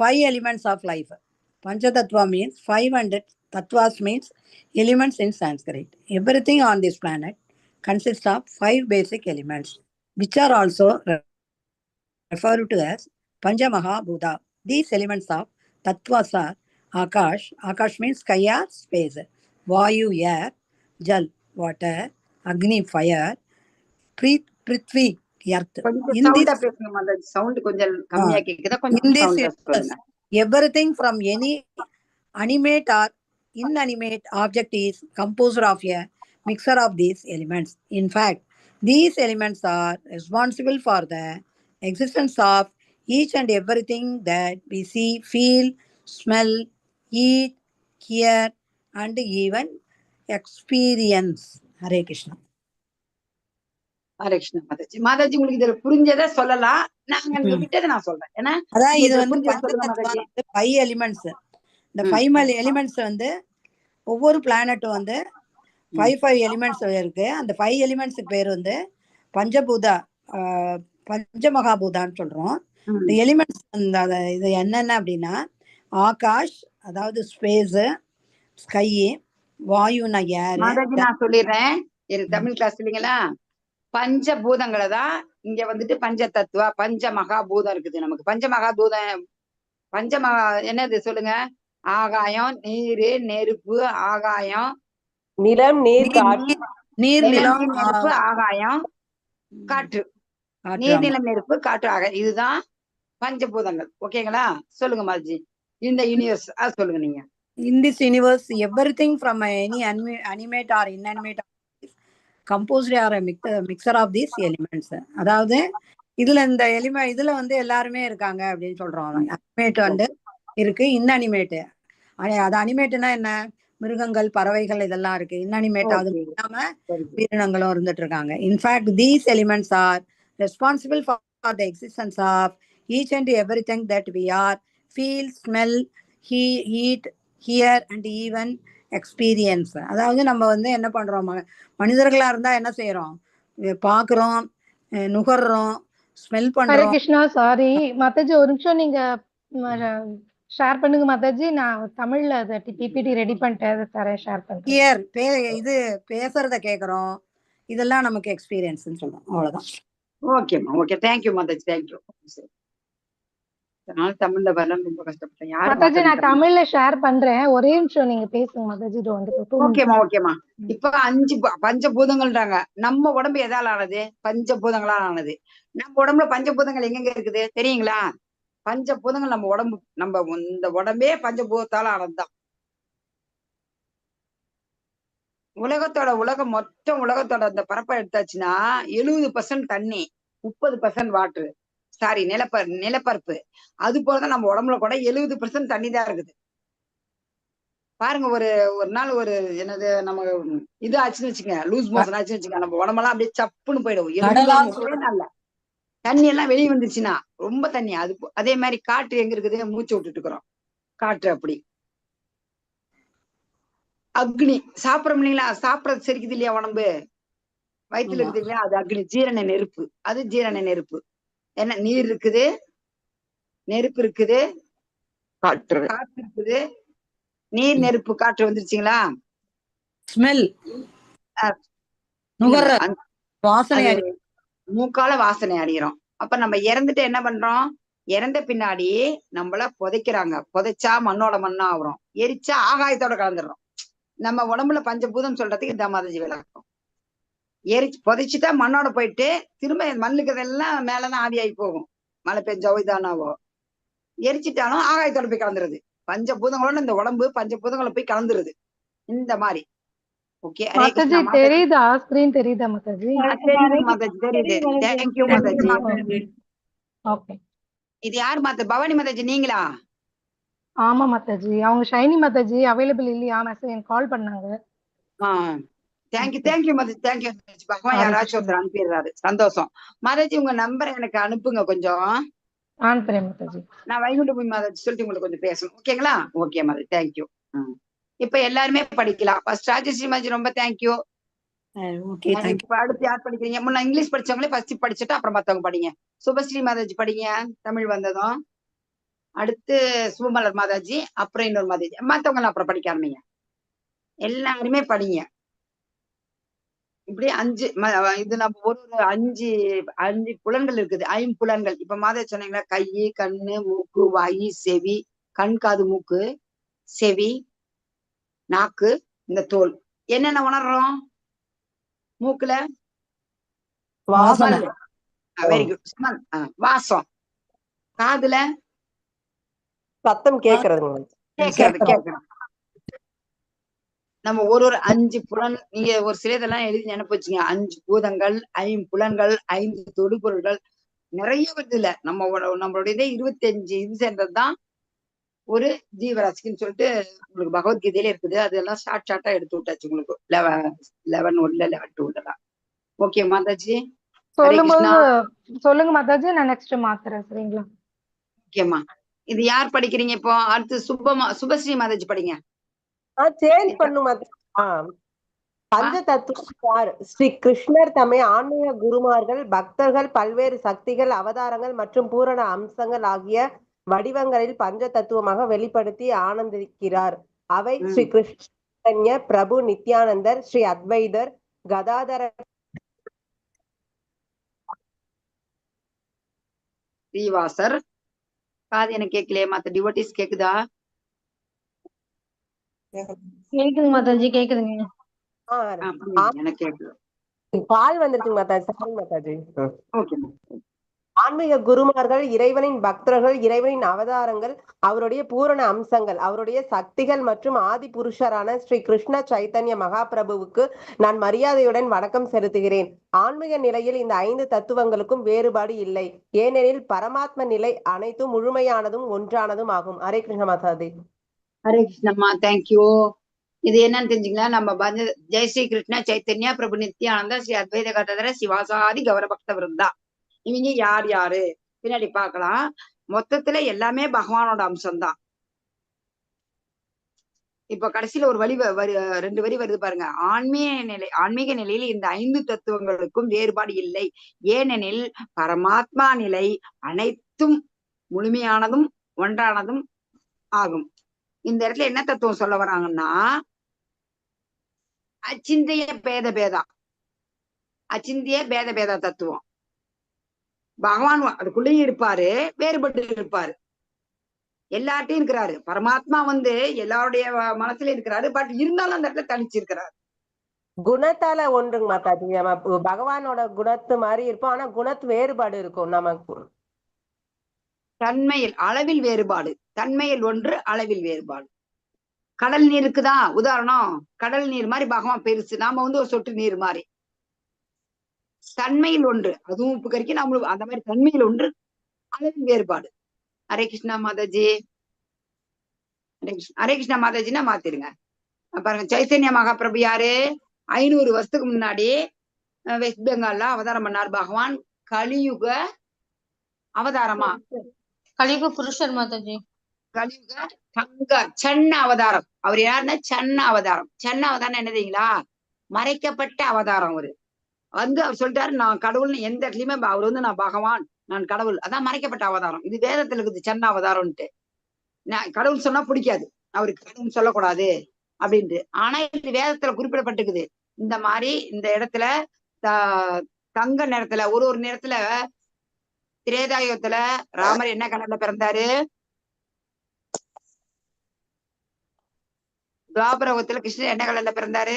5 elements of life. Panchatattva means 500. Tattvas means elements in Sanskrit. Everything on this planet consists of 5 basic elements, which are also referred to as Panchamahabhuta. These elements of Tattvas are Akash. Akash means sky or space. Vayu, air. Jal, water. Agni, fire. Prithvi, earth. கொஞ்சம் In சவுண்டா this, பேசுங்க Mataji. Sound கொஞ்சம் கம்மியா கேக்குதா? in கொஞ்சம் this சவுண்டா universe, சொல்லுங்க. everything from any animate or inanimate object is composed of a mixture of these elements. In fact, these elements are responsible for the existence of each and everything that we see, feel, smell, eat, hear, and even experience. Hare Krishna. Hare Krishna Mataji. Mataji உங்களுக்கு இதுல புரிஞ்சதை சொல்லலாம். நாங்க எனக்கு விட்டதை நான் சொல்றேன். ஏன்னா அதான் இது இதுல வந்து புரிஞ்சதை சொல்லுங்க பஞ்சதத்துவா மாதாஜி. 5 எலிமெண்ட்ஸ். இந்த 5 எலிமெண்ட்ஸ் வந்து ஒவ்வொரு பிளானட்டும் வந்து 5 எலிமெண்ட்ஸ் இருக்கு. அந்த 5 எலிமெண்ட்ஸுக்கு பேர் வந்து பஞ்சபூதா, பஞ்சமகாபூதான்னு சொல்றோம். இந்த எலிமெண்ட்ஸ் இது என்னென்ன அப்படின்னா ஆகாஷ், அதாவது ஸ்பேஸ், ஸ்கை, வாயுனா ஏர். மாதாஜி நான் சொல்லிடுறேன். எனக்கு தமிழ் கிளாஸ் இல்லைங்களா? பஞ்சபூதங்களை தான் இங்க வந்துட்டு பஞ்ச தத்துவா, பஞ்ச மகாபூதம் இருக்குது. நமக்கு பஞ்சமகா என்னது சொல்லுங்க? ஆகாயம், நீரு, நெருப்பு, ஆகாயம், நிலம், நீர், காற்று. நீர், நிலம், நெருப்பு, ஆகாயம், காற்று. நீர், நிலம், நெருப்பு, காற்று, ஆகாயம். இதுதான் பஞ்சபூதங்கள். ஓகேங்களா? சொல்லுங்க மாதாஜி. இந்த யூனிவர்ஸ் சொல்லுங்க நீங்க. In this universe, everything from any animate or inanimate composed or a mixture of these elements. அதாவது இதுல இந்த இதுல வந்து எல்லாருமே இருக்காங்க அப்படின்னு சொல்றோம். அனிமேட் வந்து இருக்கு, இன்னனிமேட். அது அனிமேட்னா என்ன? மிருகங்கள், பறவைகள் இதெல்லாம் இருக்கு. இன்னனிமேட் அது இல்லாம உயிரினங்களும் இருந்துட்டு இருக்காங்க. In fact these elements are responsible for the existence of each and everything that we are, feel, smell, heat, hear and even experience. அதாவது நம்ம வந்து என்ன பண்றோம்? மனிதர்களா இருந்தா என்ன செய்யறோம்? பாக்குறோம், நுகர்றோம், ஸ்மெல் ஹரே பண்றோம். கிருஷ்ணா. சாரி மாதாஜி, ஒரு நிமிஷம் நீங்க ஷேர் பண்ணுங்க மாதாஜி. நான் தமிழ்ல அதை பிபிடி ரெடி பண்ணிட்டு அதை தரேன், ஷேர் பண்றேன். ஹியர் இது பேசுறத கேக்குறோம். இதெல்லாம் நமக்கு எக்ஸ்பீரியன்ஸ் சொல்றோம். அவ்வளவுதான். ஓகேம்மா. ஓகே. தேங்க்யூ மாதாஜி. தேங்க்யூ. தமிழ்ல வரல, ரொம்ப கஷ்டப்பட்டேன். மாதாஜி நான் தமிழ்ல ஷேர் பண்றேன். ஒரே நிமிஷம் நீங்க பேசுங்க மாதாஜி. ஓகேமா. ஓகேமா. இப்ப 5 பஞ்சபூதங்கள்ன்றாங்க. நம்ம உடம்பு எதால ஆனது? பஞ்சபூதங்களால் ஆனது. நம்ம உடம்புல பஞ்சபூதங்கள் எங்கெங்க இருக்குது தெரியுங்களா? பஞ்சபூதங்கள் நம்ம உடம்பு, நம்ம இந்த உடம்பே பஞ்சபூதத்தால ஆனதுதான். மொத்தம் உலகத்தோட அந்த பரப்பை எடுத்தாச்சுன்னா 70% தண்ணி, 30% வாட்டர், சாரி நிலப்பரப்பு. அது போலதான் நம்ம உடம்புல கூட 70% தண்ணி தான் இருக்குது. பாருங்க, ஒரு நாள் என்னது நம்ம இது ஆச்சுன்னு வச்சுங்க, லூஸ் மோஷன் ஆச்சுன்னு வச்சுங்க, நம்ம உடம்பெல்லாம் அப்படியே சப்புன்னு போயிடும். 70 நாள்ல தண்ணி எல்லாம் வெளியே வந்துருச்சுன்னா ரொம்ப தண்ணி. அதே மாதிரி காற்று எங்க இருக்குது? மூச்சு விட்டுட்டு இருக்கிறோம். காற்று அப்படி. அக்னி சாப்பிடறோம் இல்லைங்களா? சாப்பிடறது செரிக்குது இல்லையா உடம்பு? வயிற்றுல இருக்குது இல்லையா? அது அக்னி, ஜீரண நெருப்பு. அது ஜீரண நெருப்பு. என்ன நீர் இருக்குது, நெருப்பு இருக்குது, காற்று காற்று இருக்குது. நீர் நெருப்பு காற்று வந்துருச்சுங்களா? ஸ்மெல் அஹ் நுகர்ற அந்த- வாசனை அது மூக்கால வாசனை அடிக்கிறோம். அப்ப நம்ம இறந்துட்டு என்ன பண்றோம்? இறந்த பின்னாடி நம்மள புதைக்கிறாங்க. புதைச்சா மண்ணோட மண்ணா ஆகுறோம், எரிச்சா ஆகாயத்தோட கலந்துடுறோம். நம்ம உடம்புல பஞ்சபூதம் சொல்றதுக்கு இந்த மாதாஜி விளக்கம். எரிச்சு புதைச்சிட்டா மண்ணோட போயிட்டு திரும்ப மண்ணுக்குதெல்லாம் மேலதான் ஆவியாகி போகும். மழை பெஞ்சோ இதானாவோ. எரிச்சிட்டாலும் ஆகாயத்தோட போய் கலந்துருது. பஞ்சபூதங்களோட இந்த உடம்பு பஞ்சபூதங்களை போய் கலந்துருது. இந்த மாதிரி. ஓகே, ஹரே மாதாஜி கிருஷ்ணா. மாதாஜி தெரியுதா? ஸ்கிரீன் தெரியுதா மாதாஜி? தெரியுது மாதாஜி, தெரியுது. தேங்க்யூ மாதாஜி. ஓகே. இது யார் மாதா? பவானி மாதாஜி நீங்களா? ஆமா மாதாஜி. அவங்க ஷைனி மாதாஜி அவைலபிள் இல்லையா? மெசேஜ் எனக்கு கால் பண்ணாங்க. Thank you Mataji, thank you. பகவான் யாராச்சும் ஒருத்தர் அனுப்பிடுறாரு, சந்தோஷம். மாதாஜி உங்க நம்பரை எனக்கு அனுப்புங்க கொஞ்சம். அனுப்புறேன் மாதாஜி. நான் வைகுண்டபுரி மாதாஜி சொல்லிட்டு உங்களுக்கு கொஞ்சம் பேசணும். ஓகேங்களா? Okay Mataji, thank you. இப்ப எல்லாருமே படிக்கலாம். ஃபர்ஸ்ட் ராஜஸ்ரீ மாதாஜி ரொம்ப தேங்க்யூ. Okay, thank you. இப்ப அடுத்து யார் படிக்கிறீங்க? முன்ன இங்கிலீஷ் படிச்சவங்களே ஃபர்ஸ்ட் படிச்சுட்டு அப்புறம் மத்தவங்க படிங்க. சுபஸ்ரீ மாதாஜி படிங்க, தமிழ் வந்ததும். அடுத்து சுபமலர் மாதாஜி, அப்புறம் இன்னொரு மாதாஜி. மத்தவங்க எல்லாம் அப்புறம் படிக்க ஆரம்பிங்க. எல்லாருமே படிங்க. இப்படி 5 இது நம்ம ஒரு 5 புலன்கள் இருக்குது. 5 இப்ப மாதாஜி சொன்னீங்களா, கை, கண்ணு, மூக்கு, வாய், செவி. கண், காது, மூக்கு, செவி, நாக்கு, இந்த தோல். என்னென்ன உணர்றோம்? மூக்குல வாசனை வெரி குட் ஸ்மெல், வாசம். காதுல சத்தம் கேக்குறதுங்க. கேட்கறது. நம்ம ஒரு 5 புலன், நீங்க ஒரு சில இதெல்லாம் எழுதி நினைப்பு வச்சுங்க. 5 பூதங்கள், 5 புலன்கள், 5 தொடுபொருள்கள், நிறைய வருது இல்ல. நம்மளுடைய 25 இது சேர்ந்ததுதான் ஒரு ஜீவராசிக்குன்னு சொல்லிட்டு உங்களுக்கு பகவத்கீதையில இருக்குது. அதெல்லாம் ஷார்ட்டா எடுத்து விட்டாச்சு உங்களுக்கு 11 1 11 2 ஓகே மாதாஜி. ஹரே கிருஷ்ணா. சொல்லுங்க மாதாஜி, நான் நெக்ஸ்ட் மாத்துறேன். சரிங்களா? ஓகேம்மா. இது யார் படிக்கிறீங்க இப்போ? அடுத்து சுபஸ்ரீ மாதாஜி படிங்க. சேஞ்ச் பண்ணுமா? பஞ்ச தத்துவம். ஸ்ரீ கிருஷ்ணர் தம்மை ஆன்மீக குருமார்கள், பக்தர்கள், பல்வேறு சக்திகள், அவதாரங்கள் மற்றும் பூரண அம்சங்கள் ஆகிய வடிவங்களில் பஞ்ச தத்துவமாக வெளிப்படுத்தி ஆனந்திக்கிறார். அவை ஸ்ரீ கிருஷ்ண பிரபு, நித்யானந்தர், ஸ்ரீ அத்வைதர், கதாதர, ஸ்ரீவாசர். காது எனக்கு கேட்கலையே, மத்த டிவோட்டிஸ் கேக்குதா? கேக்குது மாதாஜி, கேக்குதுங்க. எனக்கு கேக்குது. பால் வந்துருச்சுங்க மாதாஜி. சாரி மாதாஜி. ஓகே. ஆன்மீக குருமார்கள், இறைவனின் பக்தர்கள், இறைவனின் அவதாரங்கள், அவருடைய பூரண அம்சங்கள், அவருடைய சக்திகள் மற்றும் ஆதி புருஷரான ஸ்ரீ கிருஷ்ண சைத்தன்ய மகாபிரபுவுக்கு நான் மரியாதையுடன் வணக்கம் செலுத்துகிறேன். ஆன்மீக நிலையில் இந்த 5 தத்துவங்களுக்கும் வேறுபாடு இல்லை, ஏனெனில் பரமாத்ம நிலை அனைத்தும் முழுமையானதும் ஒன்றானதும் ஆகும். ஹரே கிருஷ்ண மாதாஜி. ஹரே கிருஷ்ணம்மா, தேங்க்யூ. இது என்னன்னு தெரிஞ்சுங்களா? நம்ம ஜெய் ஸ்ரீ கிருஷ்ண சைத்தன்யா பிரபு நித்யானந்தா ஸ்ரீ அத்வைத கதாதர சிவாசாதி கௌர பக்த விருந்தா. இவங்க யார் யாரு பின்னாடி பார்க்கலாம். மொத்தத்துல எல்லாமே பகவானோட அம்சம்தான். இப்ப கடைசியில ஒரு 2 வரி வருது பாருங்க. ஆன்மீக நிலையில் இந்த 5 தத்துவங்களுக்கும் வேறுபாடு இல்லை, ஏனெனில் பரமாத்மா நிலை அனைத்தும் முழுமையானதும் ஒன்றானதும் ஆகும். இந்த இடத்துல என்ன தத்துவம் சொல்ல வராங்கன்னா, அச்சிந்திய பேதா, அச்சிந்திய பேதா தத்துவம். பகவான் அதுக்குள்ளேயும் இருப்பாரு, வேறுபட்டு இருப்பாரு, எல்லார்ட்டையும் இருக்கிறாரு. பரமாத்மா எல்லாருடைய மனசுல இருக்கிறாரு, பட் இருந்தாலும் அந்த இடத்துல தனிச்சு இருக்கிறாரு. குணத்தால ஒன்றுங்க மாதாஜி. நம்ம பகவானோட குணத்து மாதிரி இருப்போம், ஆனா குணத்து வேறுபாடு இருக்கும் நமக்கு. தன்மையில் அளவில் வேறுபாடு, தன்மையில் ஒன்று, அளவில் வேறுபாடு. கடல் நீர் இருக்குதா? உதாரணம், கடல் நீர் மாதிரி பகவான் பெருசு, நாம ஒரு சொட்டு நீர் மாதிரி. தன்மையில் ஒன்று, அதுவும் உப்பு கறிக்கு நம்மளும் அந்த மாதிரி தன்மையில் ஒன்று, அளவில் வேறுபாடு. ஹரே கிருஷ்ணா மாதாஜி. ஹரே கிருஷ்ணா மாதாஜினா மாத்திருங்க. பாருங்க, சைத்தன்ய மகாபிரபு யாரு? 500 வருஷத்துக்கு முன்னாடி வெஸ்ட் பெங்கால்ல அவதாரம் பண்ணார் பகவான். கலியுக அவதாரமா? கலியுக புருஷர் மாதாஜி. கலியுக சன்ன அவதாரம். அவர் யாருன்னா சன்ன அவதாரம். சன்ன அவதாரம் என்னதுங்களா? மறைக்கப்பட்ட அவதாரம். அவரு அவர் சொல்லிட்டாரு, நான் கடவுள்னு எந்த இடத்துலயுமே அவர் நான் பகவான் நான் கடவுள், அதான் மறைக்கப்பட்ட அவதாரம். இது வேதத்துல இருக்குது சன்ன அவதாரம்ன்ட்டு. நான் கடவுள் சொன்னா பிடிக்காது, அவருக்கு கடவுள் சொல்லக்கூடாது அப்படின்ட்டு. ஆனா இது வேதத்துல குறிப்பிடப்பட்டிருக்குது. இந்த மாதிரி இந்த இடத்துல தங்க நிறத்துல ஒரு நேரத்துல திரேதாயுகத்துல ராமர் என்ன கலர்ல பிறந்தாரு, துவாபரகத்துல கிருஷ்ணர் என்ன கலர்ல பிறந்தாரு,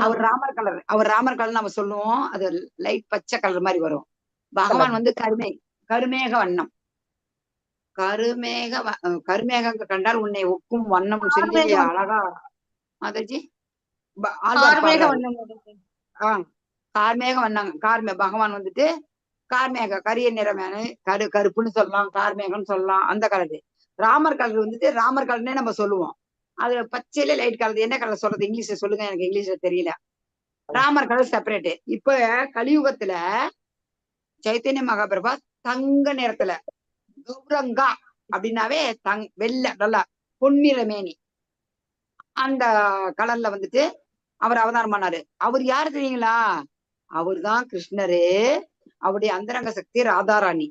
அவர் ராமர் கலர் நம்ம சொல்லுவோம், அது லைட் பச்சை கலர் மாதிரி வரும். பகவான் வந்து கருமேக வண்ணம், கருமேகம் கண்டால் உன்னை ஒக்கும் வண்ணம் சொல்லி அழகா மாதாஜி கார்மேக வண்ணம். பகவான் வந்துட்டு கார்மேக கரிய நிறமேனு கருப்புன்னு சொல்லலாம், கார்மேகம்னு சொல்லலாம், அந்த கலரு. ராமர் கலர் வந்துட்டு ராமர் கலர்னே நம்ம சொல்லுவோம். அது பச்சையில லைட் கலர். என்ன கலர் சொல்றது இங்கிலீஷ்ல சொல்லுங்க, எனக்கு இங்கிலீஷ்ல தெரியல. Ramar colour separate. இப்ப கலியுகத்துல சைத்தன்ய மகாபிரபா தங்க நிறத்துல கௌரங்கா அப்படின்னாவே வெள்ளை நல்லா பொன்னிற மேனி அந்த கலர்ல வந்துட்டு அவர் அவதாரம் பண்ணாரு. அவர் யாரு தெரியுங்களா, அவர் தான் கிருஷ்ணரு. அவருடைய அந்தரங்க சக்தி ராதாராணி.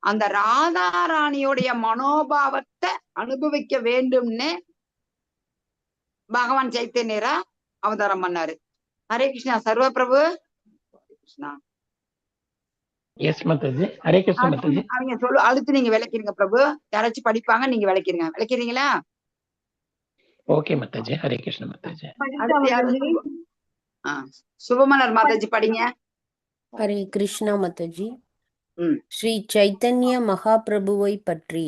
அந்த ராதாராணியோடைய மனோபாவத்தை அனுபவிக்க வேண்டும்னு பகவான் சைத்தன்யரா அவதாரம் பண்ணாரு. ஹரே கிருஷ்ணா. சர்வ பிரபு கிருஷ்ணா. ஹரே கிருஷ்ணா மாதாஜி. அவங்க சொல்லு, அடுத்து நீங்க விளக்கிருங்க பிரபு. யாராச்சும் படிப்பாங்க, நீங்க விளக்கிருங்க. விளக்கிறீங்களா? ஓகே மாதாஜி. ஹரே கிருஷ்ணா மாதாஜி. சுபமலர் மாதாஜி படிங்க. ஹரே கிருஷ்ணா மாதாஜி. ஸ்ரீ சைத்தன்ய மகாபிரபுவை பற்றி.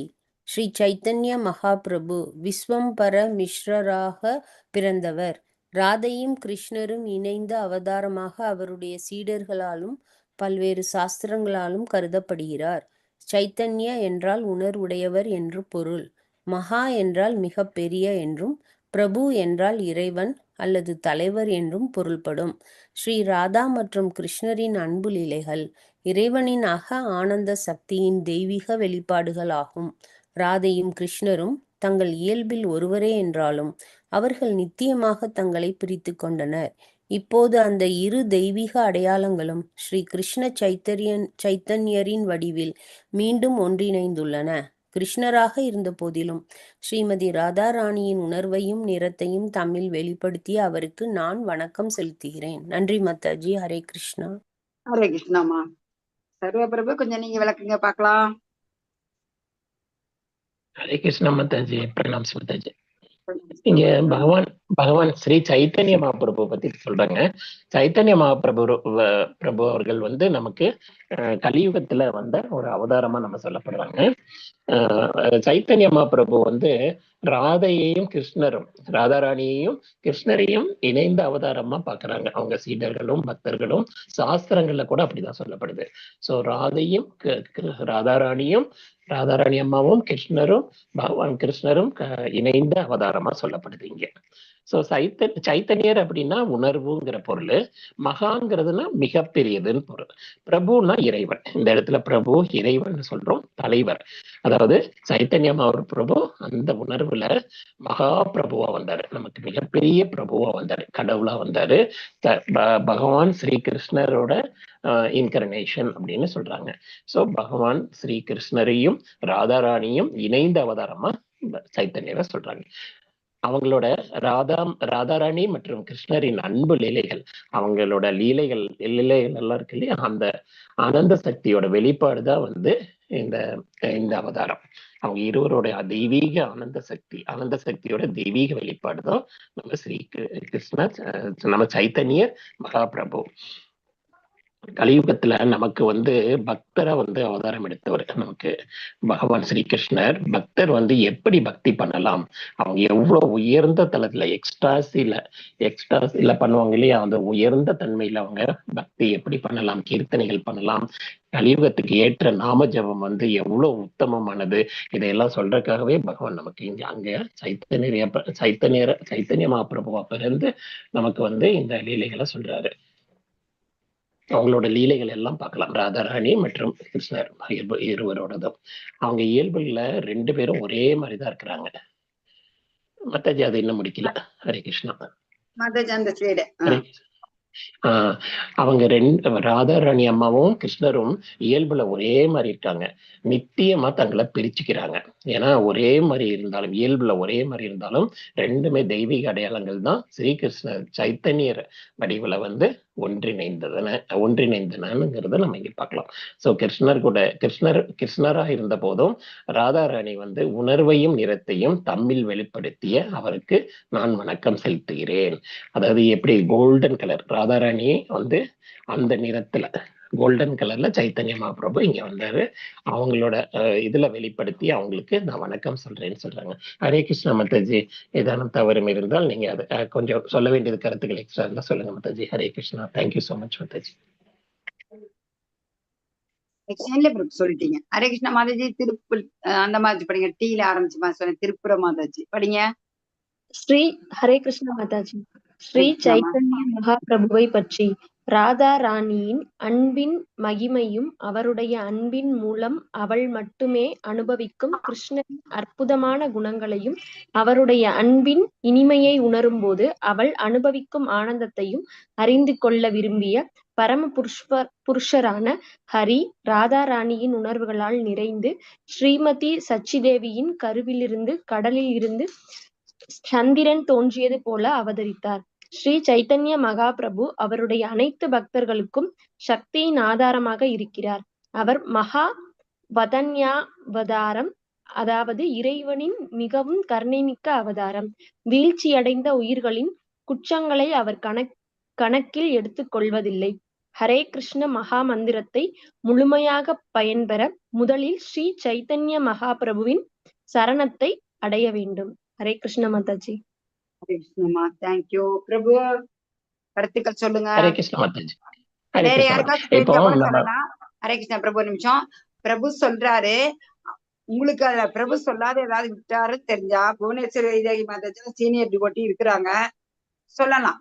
ஸ்ரீ சைத்தன்ய மகாபிரபு விஸ்வம்பர மிஸ்ரராக பிறந்தவர். ராதையும் கிருஷ்ணரும் இணைந்த அவதாரமாக அவருடைய சீடர்களாலும் பல்வேறு சாஸ்திரங்களாலும் கருதப்படுகிறார். சைத்தன்ய என்றால் உணர்வுடையவர் என்று பொருள். மகா என்றால் மிக பெரிய என்றும், பிரபு என்றால் இறைவன் அல்லது தலைவர் என்றும் பொருள்படும். ஸ்ரீ ராதா மற்றும் கிருஷ்ணரின் அன்பு லீலைகள் இறைவனின் அக ஆனந்த சக்தியின் தெய்வீக வெளிப்பாடுகள் ஆகும். ராதையும் கிருஷ்ணரும் தங்கள் இயல்பில் ஒருவரே என்றாலும் அவர்கள் நித்தியமாக தங்களை பிரித்து கொண்டனர். இப்போது அந்த இரு தெய்வீக அடையாளங்களும் ஸ்ரீ கிருஷ்ண சைத்தன்யரின் வடிவில் மீண்டும் ஒன்றிணைந்துள்ளன. கிருஷ்ணராக இருந்த போதிலும் ஸ்ரீமதி ராதாராணியின் உணர்வையும் நிறத்தையும் தம்மில் வெளிப்படுத்திய அவருக்கு நான் வணக்கம் செலுத்துகிறேன். நன்றி மாதாஜி. ஹரே கிருஷ்ணா. ஹரே கிருஷ்ணாமா. சர்வபிரபு கொஞ்சம் நீங்க விளக்குங்க பார்க்கலாம். ஹரே கிருஷ்ணா மாதாஜி. பிரணாம் மாதாஜி. இங்க பகவான் ஸ்ரீ சைத்தன்ய மகாபிரபு பத்தி சொல்றாங்க. சைத்தன்ய மகாபிரபு அவர்கள் வந்து நமக்கு கலியுகத்துல வந்த ஒரு அவதாரமா நம்ம சொல்லப்படுறாங்க. சைத்தன்ய மகாபிரபு வந்து ராதையையும் ராதாராணியையும் கிருஷ்ணரையும் இணைந்த அவதாரமா பாக்குறாங்க. அவங்க சீடர்களும் பக்தர்களும் சாஸ்திரங்கள்ல கூட அப்படிதான் சொல்லப்படுது. சோ ராதையும் ராதாராணி அம்மாவும் பகவான் கிருஷ்ணரும் இணைந்த அவதாரமா சொல்லப்படுது இங்க. சோ சைத்தன்யர் அப்படின்னா உணர்வுங்கிற பொருள், மகாங்கிறதுனா மிகப்பெரியதுன்னு பொருள், பிரபுனா இறைவன். இந்த இடத்துல பிரபு இறைவன் சொல்றோம், தலைவர். அதாவது சைத்தன்ய மகாபிரபு அந்த உணர்வுல மகா பிரபுவா வந்தாரு, நமக்கு மிகப்பெரிய பிரபுவா வந்தாரு, கடவுளா வந்தாரு. பகவான் ஸ்ரீ கிருஷ்ணரோட இன்கர்னேஷன் அப்படின்னு சொல்றாங்க. சோ பகவான் ஸ்ரீ கிருஷ்ணரையும் ராதாராணியும் இணைந்த அவதாரமா சைத்தன்யரை சொல்றாங்க. அவங்களோட ராதாராணி மற்றும் கிருஷ்ணரின் அன்பு லீலைகள், அவங்களோட லீலைகள் எல்லாம் இருக்கு இல்லையா, அந்த ஆனந்த சக்தியோட வெளிப்பாடுதான் வந்து இந்த அவதாரம். அவங்க இருவரோட தெய்வீக ஆனந்த சக்தியோட தெய்வீக வெளிப்பாடுதான் நம்ம ஸ்ரீ கிருஷ்ணர், நம்ம சைத்தன்யர் மகாபிரபு. கலியுகத்துல நமக்கு வந்து பக்தரா வந்து அவதாரம் எடுத்தவர் நமக்கு பகவான் ஸ்ரீகிருஷ்ணர். பக்தர் வந்து எப்படி பக்தி பண்ணலாம், அவங்க எவ்வளவு உயர்ந்த தளத்துல எக்ஸ்ட்ராசில பண்ணுவாங்க இல்லையா, அந்த உயர்ந்த தன்மையில அவங்க பக்தி எப்படி பண்ணலாம், கீர்த்தனைகள் பண்ணலாம், கலியுகத்துக்கு ஏற்ற நாம ஜபம் வந்து எவ்வளவு உத்தமமானது, இதையெல்லாம் சொல்றதுக்காகவே பகவான் நமக்கு அங்க சைத்தன்ய மகாபிரபுவா பிறந்து நமக்கு வந்து இந்த லீலைகளை சொல்றாரு. அவங்களோட லீலைகள் எல்லாம் பார்க்கலாம். ராதாராணி மற்றும் கிருஷ்ணர் இருவரோடதும் அவங்க இயல்புல 2 பேரும் ஒரே மாதிரிதான் இருக்கிறாங்க. மத்தாஜி அதை இன்னும் முடிக்கல. ஹரே கிருஷ்ணா. மாதாஜி அந்த ஸ்லைடு. அவங்க ராதாராணி அம்மாவும் கிருஷ்ணரும் இயல்புல ஒரே மாதிரி இருக்காங்க. நித்தியமா தங்களை பிரிச்சுக்கிறாங்க. ஏன்னா ஒரே மாதிரி இருந்தாலும், இயல்புல ஒரே மாதிரி இருந்தாலும் ரெண்டுமே தெய்வீக அடையாளங்கள் தான். ஸ்ரீகிருஷ்ணர் சைத்தன்யர் வடிவுல ஒன்றிணைந்தனங்கிறத நம்ம இங்க பார்க்கலாம். சோ கிருஷ்ணரா இருந்த போதும் ராதாராணி உணர்வையும் நிறத்தையும் தம்மில் வெளிப்படுத்திய அவருக்கு நான் வணக்கம் செலுத்துகிறேன். அதாவது எப்படி கோல்டன் கலர் ராதாராணி அந்த நிறத்துல கோல்டன் கலர்ல சைத்தன்ய மகாபிரபு இங்க வந்தாரு. அவங்களோட இதுல வெளிப்படுத்தி அவங்களுக்கு நான் வணக்கம் சொல்றேன்னு சொல்றாங்க. ஹரே கிருஷ்ணா மாதாஜி, ஏதானும் தவறும் இருந்தால் நீங்க அதை கொஞ்சம் சொல்ல வேண்டியது கருத்துக்கள் எக்ஸ்ட்ரா இருந்தா சொல்லுங்க Mataji. Hare Krishna. Thank you so much Mataji. சொல்லிட்டீங்க. ஹரே கிருஷ்ணா மாதாஜி. திருப்பு அந்த மாதிரி படிங்க. டீல ஆரம்பிச்சு சொன்ன திருப்புர மாதாஜி படிங்க. ஸ்ரீ ஹரே கிருஷ்ணா மாதாஜி. ஸ்ரீ சைத்தன்ய மகாபிரபுவை பற்றி ராதா ராணியின் அன்பின் மகிமையும் அவருடைய அன்பின் மூலம் அவள் மட்டுமே அனுபவிக்கும் கிருஷ்ணரின் அற்புதமான குணங்களையும் அவருடைய அன்பின் இனிமையை உணரும் போது அவள் அனுபவிக்கும் ஆனந்தத்தையும் அறிந்து கொள்ள விரும்பிய பரம புருஷரான ஹரி ராதா ராணியின் உணர்வுகளால் நிறைந்து ஸ்ரீமதி சச்சிதேவியின் கருவிலிருந்து கடலில் இருந்து சந்திரன் தோன்றியது போல அவதரித்தார். ஸ்ரீ சைத்தன்ய மகாபிரபு அவருடைய அனைத்து பக்தர்களுக்கும் சக்தியின் ஆதாரமாக இருக்கிறார். அவர் மகா வதன்யாவதாரம், அதாவது இறைவனின் மிகவும் கருணைமிக்க அவதாரம். வீழ்ச்சியடைந்த உயிர்களின் குற்றங்களை அவர் கணக்கில் எடுத்துக் கொள்வதில்லை. ஹரே கிருஷ்ண மகா மந்திரத்தை முழுமையாக பயன்பெற முதலில் ஸ்ரீ சைத்தன்ய மகாபிரபுவின் சரணத்தை அடைய வேண்டும். ஹரே கிருஷ்ண மாதாஜி. ஹரே கிருஷ்ணமா. தேங்க்யூ பிரபு. கருத்துக்கள் சொல்லுங்க. ஹரே கிருஷ்ண மாதாஜி. வேற யாருக்காச்சும் சொல்லலாம்? ஹரே கிருஷ்ணா பிரபு. ஒரு நிமிஷம். பிரபு சொல்றாரு, உங்களுக்கு அதுல பிரபு சொல்லாத ஏதாவது விட்டாரு தெரிஞ்சா புவனேஸ்வரி வைதேகி மாதாஜி சீனியர் டிவோட்டி இருக்கிறாங்க, சொல்லலாம்.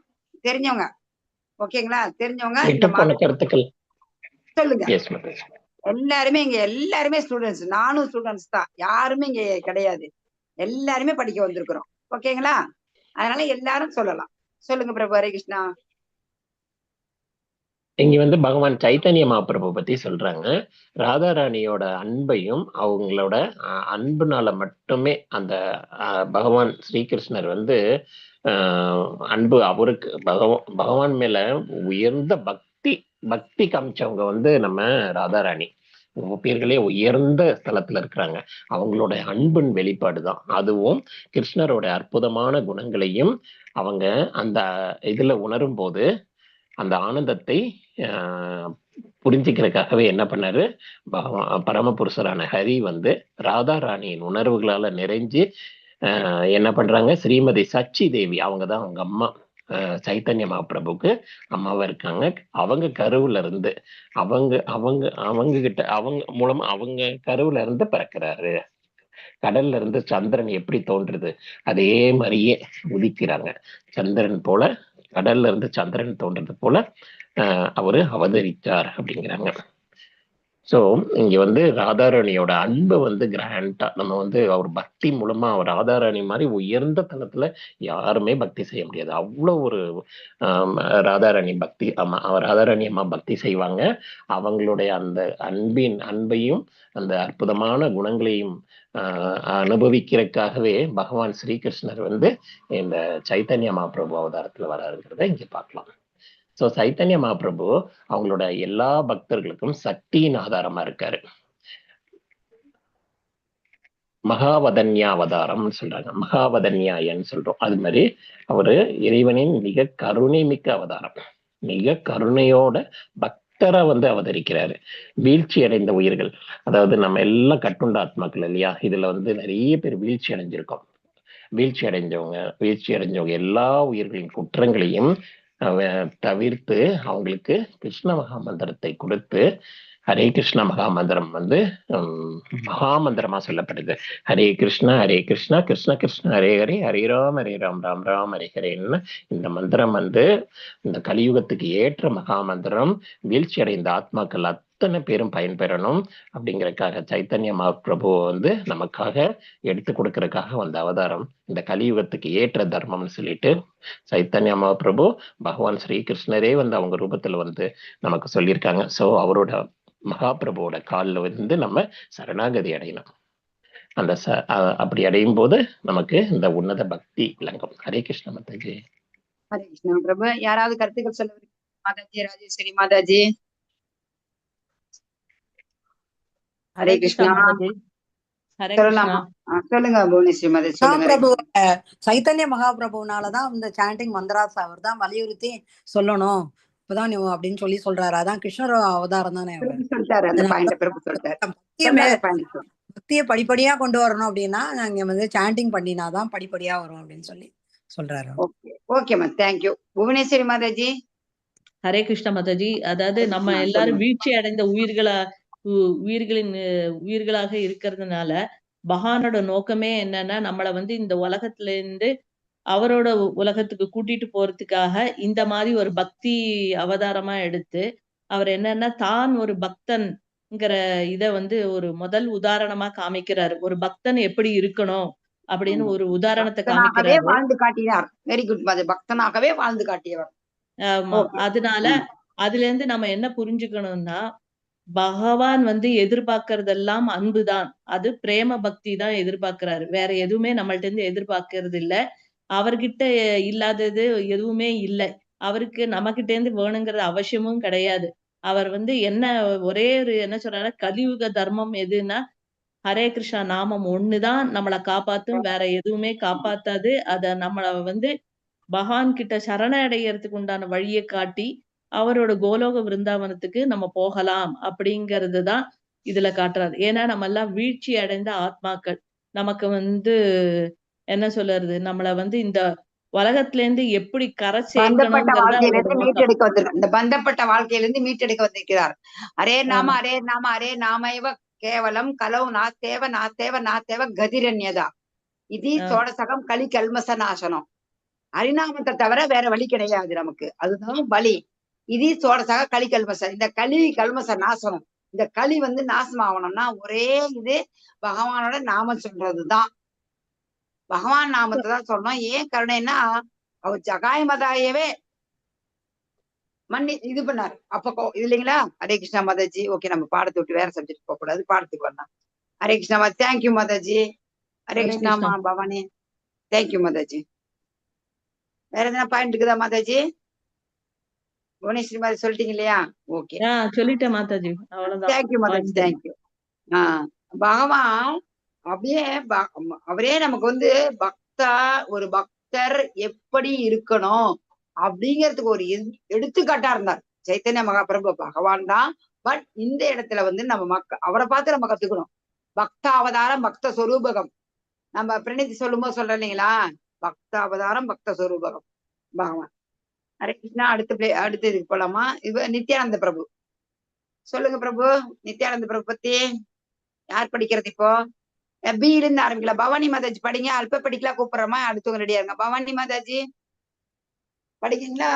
தெரிஞ்சவங்க ஓகேங்களா? தெரிஞ்சவங்க கருத்துக்கள் சொல்லுங்க. எல்லாருமே ஸ்டூடெண்ட்ஸ். நானும் ஸ்டூடெண்ட்ஸ் தான். யாருமே இங்க கிடையாது. எல்லாருமே படிக்க வந்திருக்கிறோம். ஓகேங்களா? அதனால எல்லாரும் சொல்லலாம். சொல்லுங்க பிரபு. ஹரே கிருஷ்ணா. இங்க பகவான் சைத்தன்ய மகாபிரபு பத்தி சொல்றாங்க. ராதாராணியோட அன்பையும் அவங்களோட அன்புனால மட்டுமே அந்த பகவான் ஸ்ரீகிருஷ்ணர் அன்பு அவருக்கு பகவான் மேல உயர்ந்த பக்தி காமிச்சவங்க நம்ம ராதாராணி. பேர்களே உயர்ந்த ஸ்தலத்துல இருக்கிறாங்க. அவங்களோட அன்பின் வெளிப்பாடுதான். அதுவும் கிருஷ்ணரோட அற்புதமான குணங்களையும் அவங்க அந்த இதுல உணரும் போது அந்த ஆனந்தத்தை புரிஞ்சுக்கிறதுக்காகவே என்ன பண்ணாரு, பரமபுருஷரான ஹரி ராதா ராணியின் உணர்வுகளால நிறைஞ்சு என்ன பண்றாங்க, ஸ்ரீமதி சச்சி தேவி, அவங்கதான் அவங்க அம்மா, சைத்தன்ய மகாபிரபுக்கு அம்மாவா இருக்காங்க. அவங்க கருவுல இருந்து அவங்க மூலமா அவங்க கருவுல இருந்து பிறக்கிறாரு. கடல்ல இருந்து சந்திரன் எப்படி தோன்றுது அதே மாதிரியே உதிக்கிறாங்க. சந்திரன் போல, கடல்ல இருந்து சந்திரன் தோன்றது போல அவரு அவதரித்தார் அப்படிங்கிறாங்க. ஸோ இங்க ராதாராணியோட அன்பை கிராண்டா நம்ம அவர் பக்தி மூலமா அவர் ராதாராணி மாதிரி உயர்ந்த தளத்துல யாருமே பக்தி செய்ய முடியாது. அவ்வளோ ஒரு ராதாராணி பக்தி ராதாராணி அம்மா பக்தி செய்வாங்க. அவங்களுடைய அந்த அன்பையும் அந்த அற்புதமான குணங்களையும் அனுபவிக்கிறதுக்காகவே பகவான் ஸ்ரீகிருஷ்ணர் இந்த சைத்தன்ய மகாபிரபு அவதாரத்துல வராருங்கிறத இங்க பார்க்கலாம். சோ சைத்தன்ய மகாபிரபு அவங்களோட எல்லா பக்தர்களுக்கும் சக்தியின் ஆதாரமா இருக்காரு. மகாவதன்யா அவதாரம்னு சொல்றாங்க, மகாவதன்யாயன்னு சொல்றோம். அது மாதிரி அவரு இறைவனின் மிக கருணை மிக்க அவதாரம். மிக கருணையோட பக்தரா அவதரிக்கிறாரு. வீழ்ச்சி அடைந்த உயிர்கள், அதாவது நம்ம எல்லாம் கட்டுண்ட ஆத்மாக்கள் இல்லையா, இதுல நிறைய பேர் வீழ்ச்சி அடைஞ்சிருக்கோம். வீழ்ச்சி அடைஞ்சவங்க எல்லா உயிர்களின் குற்றங்களையும் தவிர்த்து அவங்களுக்கு கிருஷ்ண மகாமந்திரத்தை கொடுத்து, ஹரே கிருஷ்ண மகாமந்திரம் மகாமந்திரமா சொல்லப்படுது. ஹரே கிருஷ்ணா கிருஷ்ண கிருஷ்ண ஹரே ஹரே, ஹரே ராம் ராம் ராம் ஹரே ஹரேன்னு இந்த மந்திரம் இந்த கலியுகத்துக்கு ஏற்ற மகாமந்திரம். வீழ்ச்சி அடைந்த ஆத்மாக்கள் அத்தனை பேரும் பயன்பெறணும் அப்படிங்கறதுக்காக சைத்தன்ய மகாபிரபு நமக்காக எடுத்து கொடுக்கறதுக்காக வந்த அவதாரம். இந்த கலியுகத்துக்கு ஏற்ற தர்மம்னு சொல்லிட்டு சைத்தன்ய மகாபிரபு பகவான் ஸ்ரீகிருஷ்ணரே அவங்க ரூபத்துல நமக்கு சொல்லியிருக்காங்க. சோ அவரோட மகாபிரபுவோட காலில் நம்ம சரணாகதி அடையணும். அந்த அப்படி அடையும் போது நமக்கு இந்த உன்னத பக்தி விளங்கும். ஹரே கிருஷ்ண மாதாஜி. ஹரே கிருஷ்ணா பிரபு. யாராவது கருத்துக்கள் சொல்ல மாதாஜி? ராஜேஸ்வரி மாதாஜி. ஹரே கிருஷ்ணா. சொல்லுங்க புவனேஸ்வரி மாதாஜி. மகாபிரபு சைத்தன்ய மகாபிரபுனாலதான் இந்த சாண்டிங் மந்திராஸ் அவர் தான் வலியுறுத்தி சொல்லணும் இப்பதான் நீ அப்படின்னு சொல்றாரு. அதான் கிருஷ்ணர் அவதாரம் தானே. பக்தியை படிப்படியா கொண்டு வரணும் அப்படின்னா நாங்க சாண்டிங் பண்ணினாதான் படிப்படியா வரும் அப்படின்னு சொல்றாரு. Okay ma'am, thank you. Bhuvaneshwari Mataji. Hare Krishna Mataji. அதாவது நம்ம எல்லாரும் வீழ்ச்சி அடைந்த உயிர்களாக இருக்கிறதுனால பகவானோட நோக்கமே என்னன்னா நம்மள இந்த உலகத்துல இருந்து அவரோட உலகத்துக்கு கூட்டிட்டு போறதுக்காக இந்த மாதிரி ஒரு பக்தி அவதாரமா எடுத்து அவர் என்னன்னா தான் ஒரு பக்தன்ங்கிற இத ஒரு முதல் உதாரணமா காமிக்கிறாரு. ஒரு பக்தன் எப்படி இருக்கணும் அப்படின்னு ஒரு உதாரணத்தை காமிக்கிறாரு. வாழ்ந்து காட்டினார். Very good Mataji. பக்தனாகவே வாழ்ந்து காட்டியவர். ஆமா. அதனால அதுல இருந்து நம்ம என்ன புரிஞ்சுக்கணும்னா பகவான் எதிர்பார்க்கறதெல்லாம் அன்புதான். அது பிரேம பக்தி தான் எதிர்பார்க்கிறாரு. வேற எதுவுமே நம்மள்ட்ட இருந்து எதிர்பார்க்கறது இல்ல. அவர்கிட்ட இல்லாதது எதுவுமே இல்லை. அவருக்கு நம்ம கிட்ட இருந்து வேணுங்கிறது அவசியமும் கிடையாது. அவர் என்ன ஒரே என்ன சொல்றாரு, கலியுக தர்மம் எதுன்னா ஹரே கிருஷ்ணா நாமம் ஒண்ணுதான் நம்மளை காப்பாத்தும், வேற எதுவுமே காப்பாத்தாது. அத நம்மள பகவான் கிட்ட சரணடைகிறதுக்கு உண்டான வழியை காட்டி அவரோட கோலோக விருந்தாவனத்துக்கு நம்ம போகலாம் அப்படிங்கறதுதான் இதுல காட்டுறாரு. ஏன்னா நம்ம எல்லாம் வீழ்ச்சி அடைந்த ஆத்மாக்கள். நமக்கு என்ன சொல்றது, நம்மள இந்த உலகத்துல இருந்து எப்படி கரை இந்த பந்தப்பட்ட வாழ்க்கையிலிருந்து மீட்டெடுக்க வந்திருக்கிறார். அரே நாம அரே நாம அரே நாம கேவலம் கலவு நாத்தேவ கதிரண்யதா இது சோடசகம் களி கல்மச நாசனம். ஹரிநாமத்தை தவிர வேற வழி கிடையாது நமக்கு. அதுதான் பலி. இது சோடசக களி கல்மச. இந்த களி கல்மச நாசனம். இந்த களி நாசம் ஆகணும்னா ஒரே இது பகவானோட நாமம் சொல்றதுதான். பகவான் நாமத்தை தான் சொல்லணும். ஏன் கருணைன்னா அவர் ஜகாயமதாயவே இது பண்ணாரு. அப்போ இது இல்லைங்களா? ஹரே கிருஷ்ணா மாதாஜி. ஓகே, நம்ம பாடத்தை விட்டு வேற சப்ஜெக்ட் போக கூடாது, பாடத்துக்கு வரலாம். ஹரே கிருஷ்ணா மாதாஜி. தேங்க்யூ மாதாஜி. ஹரே கிருஷ்ணா பவானி. தேங்க்யூ மாதாஜி. வேற எதனா பாயிண்ட் இருக்குதா மாதாஜி? புவனேஸ்வரி மாதிரி சொல்லிட்டீங்க இல்லையா? ஓகே, சொல்லிட்டேன் மாதாஜி. அவ்வளவுதான். தேங்க்யூ மாதாஜி. தேங்க்யூ. பகவான் அப்படியே அவரே நமக்கு ஒரு பக்தர் எப்படி இருக்கணும் அப்படிங்கிறதுக்கு ஒரு எடுத்துக்காட்டா இருந்தார் சைத்தன்ய மகாபிரபு. பகவான் தான். பட் இந்த இடத்துல நம்ம அவரை பார்த்து நம்ம கத்துக்கணும். பக்தாவதாரம் பக்த சொரூபகம். நம்ம பிரணீதி சொல்லும்போது சொல்றோம் இல்லைங்களா? பக்தாவதாரம் பக்த சொரூபகம் பகவான். ஹரே கிருஷ்ணா. அடுத்து இதுக்கு போலாமா? நித்யானந்த பிரபு சொல்லுங்க பிரபு. நித்யானந்த பிரபு பத்தி யார் படிக்கிறது? இப்போ பியில இருந்து ஆரம்பிக்கலாம். பவானி மாதாஜி படிங்க. அல்ப படிக்கலாம் கூப்பிடுறோமா? அடுத்தவங்க ரெடியா இருங்க. பவானி மாதாஜி படிக்கீங்களா?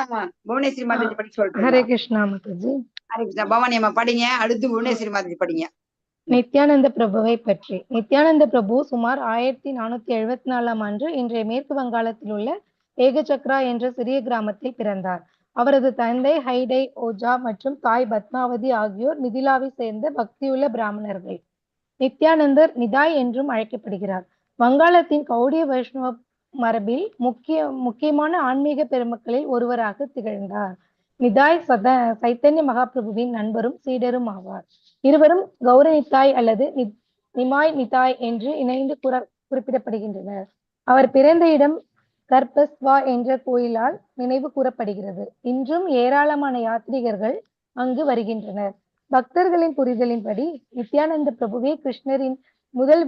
புவனேஸ்வரி மாதாஜி படிக்க சொல்றேன். ஹரே கிருஷ்ணா மாதாஜி. ஹரே கிருஷ்ணா. பவானி அம்மா படிங்க. அடுத்து புவனேஸ்வரி மாதாஜி படிங்க. நித்யானந்த பிரபுவை பற்றி. நித்யானந்த பிரபு சுமார் 1474 ஆண்டு இன்றைய மேற்கு வங்காளத்தில் உள்ள ஏகசக்ரா என்ற சிறிய கிராமத்தில் பிறந்தார். அவரது தந்தை ஹைடை ஓஜா மற்றும் தாய் பத்மாவதி ஆகியோர் மிதிலாவை சேர்ந்த பக்தியுள்ள பிராமணர்கள். நித்யானந்தர் நிதாய் என்றும் அழைக்கப்படுகிறார். வங்காளத்தின் கௌடிய வைஷ்ணவ மரபில் முக்கியமான ஆன்மீக பெருமக்களில் ஒருவராக திகழ்ந்தார். நிதாய் சைத்தன்ய மகாபிரபுவின் நண்பரும் சீடரும் ஆவார். இருவரும் கௌரநித்தாய் அல்லது நிமாய் நிதாய் என்று இணைந்து குறிப்பிடப்படுகின்றனர். அவர் பிறந்த இடம் கர்பஸ்வா என்ற கோயிலால் நினைவு கூறப்படுகிறது. இன்றும் ஏராளமான யாத்ரீகர்கள் அங்கு வருகின்றனர். பக்தர்களின் புரிதலின்படி நித்யானந்த பிரபுவே கிருஷ்ணரின் முதல்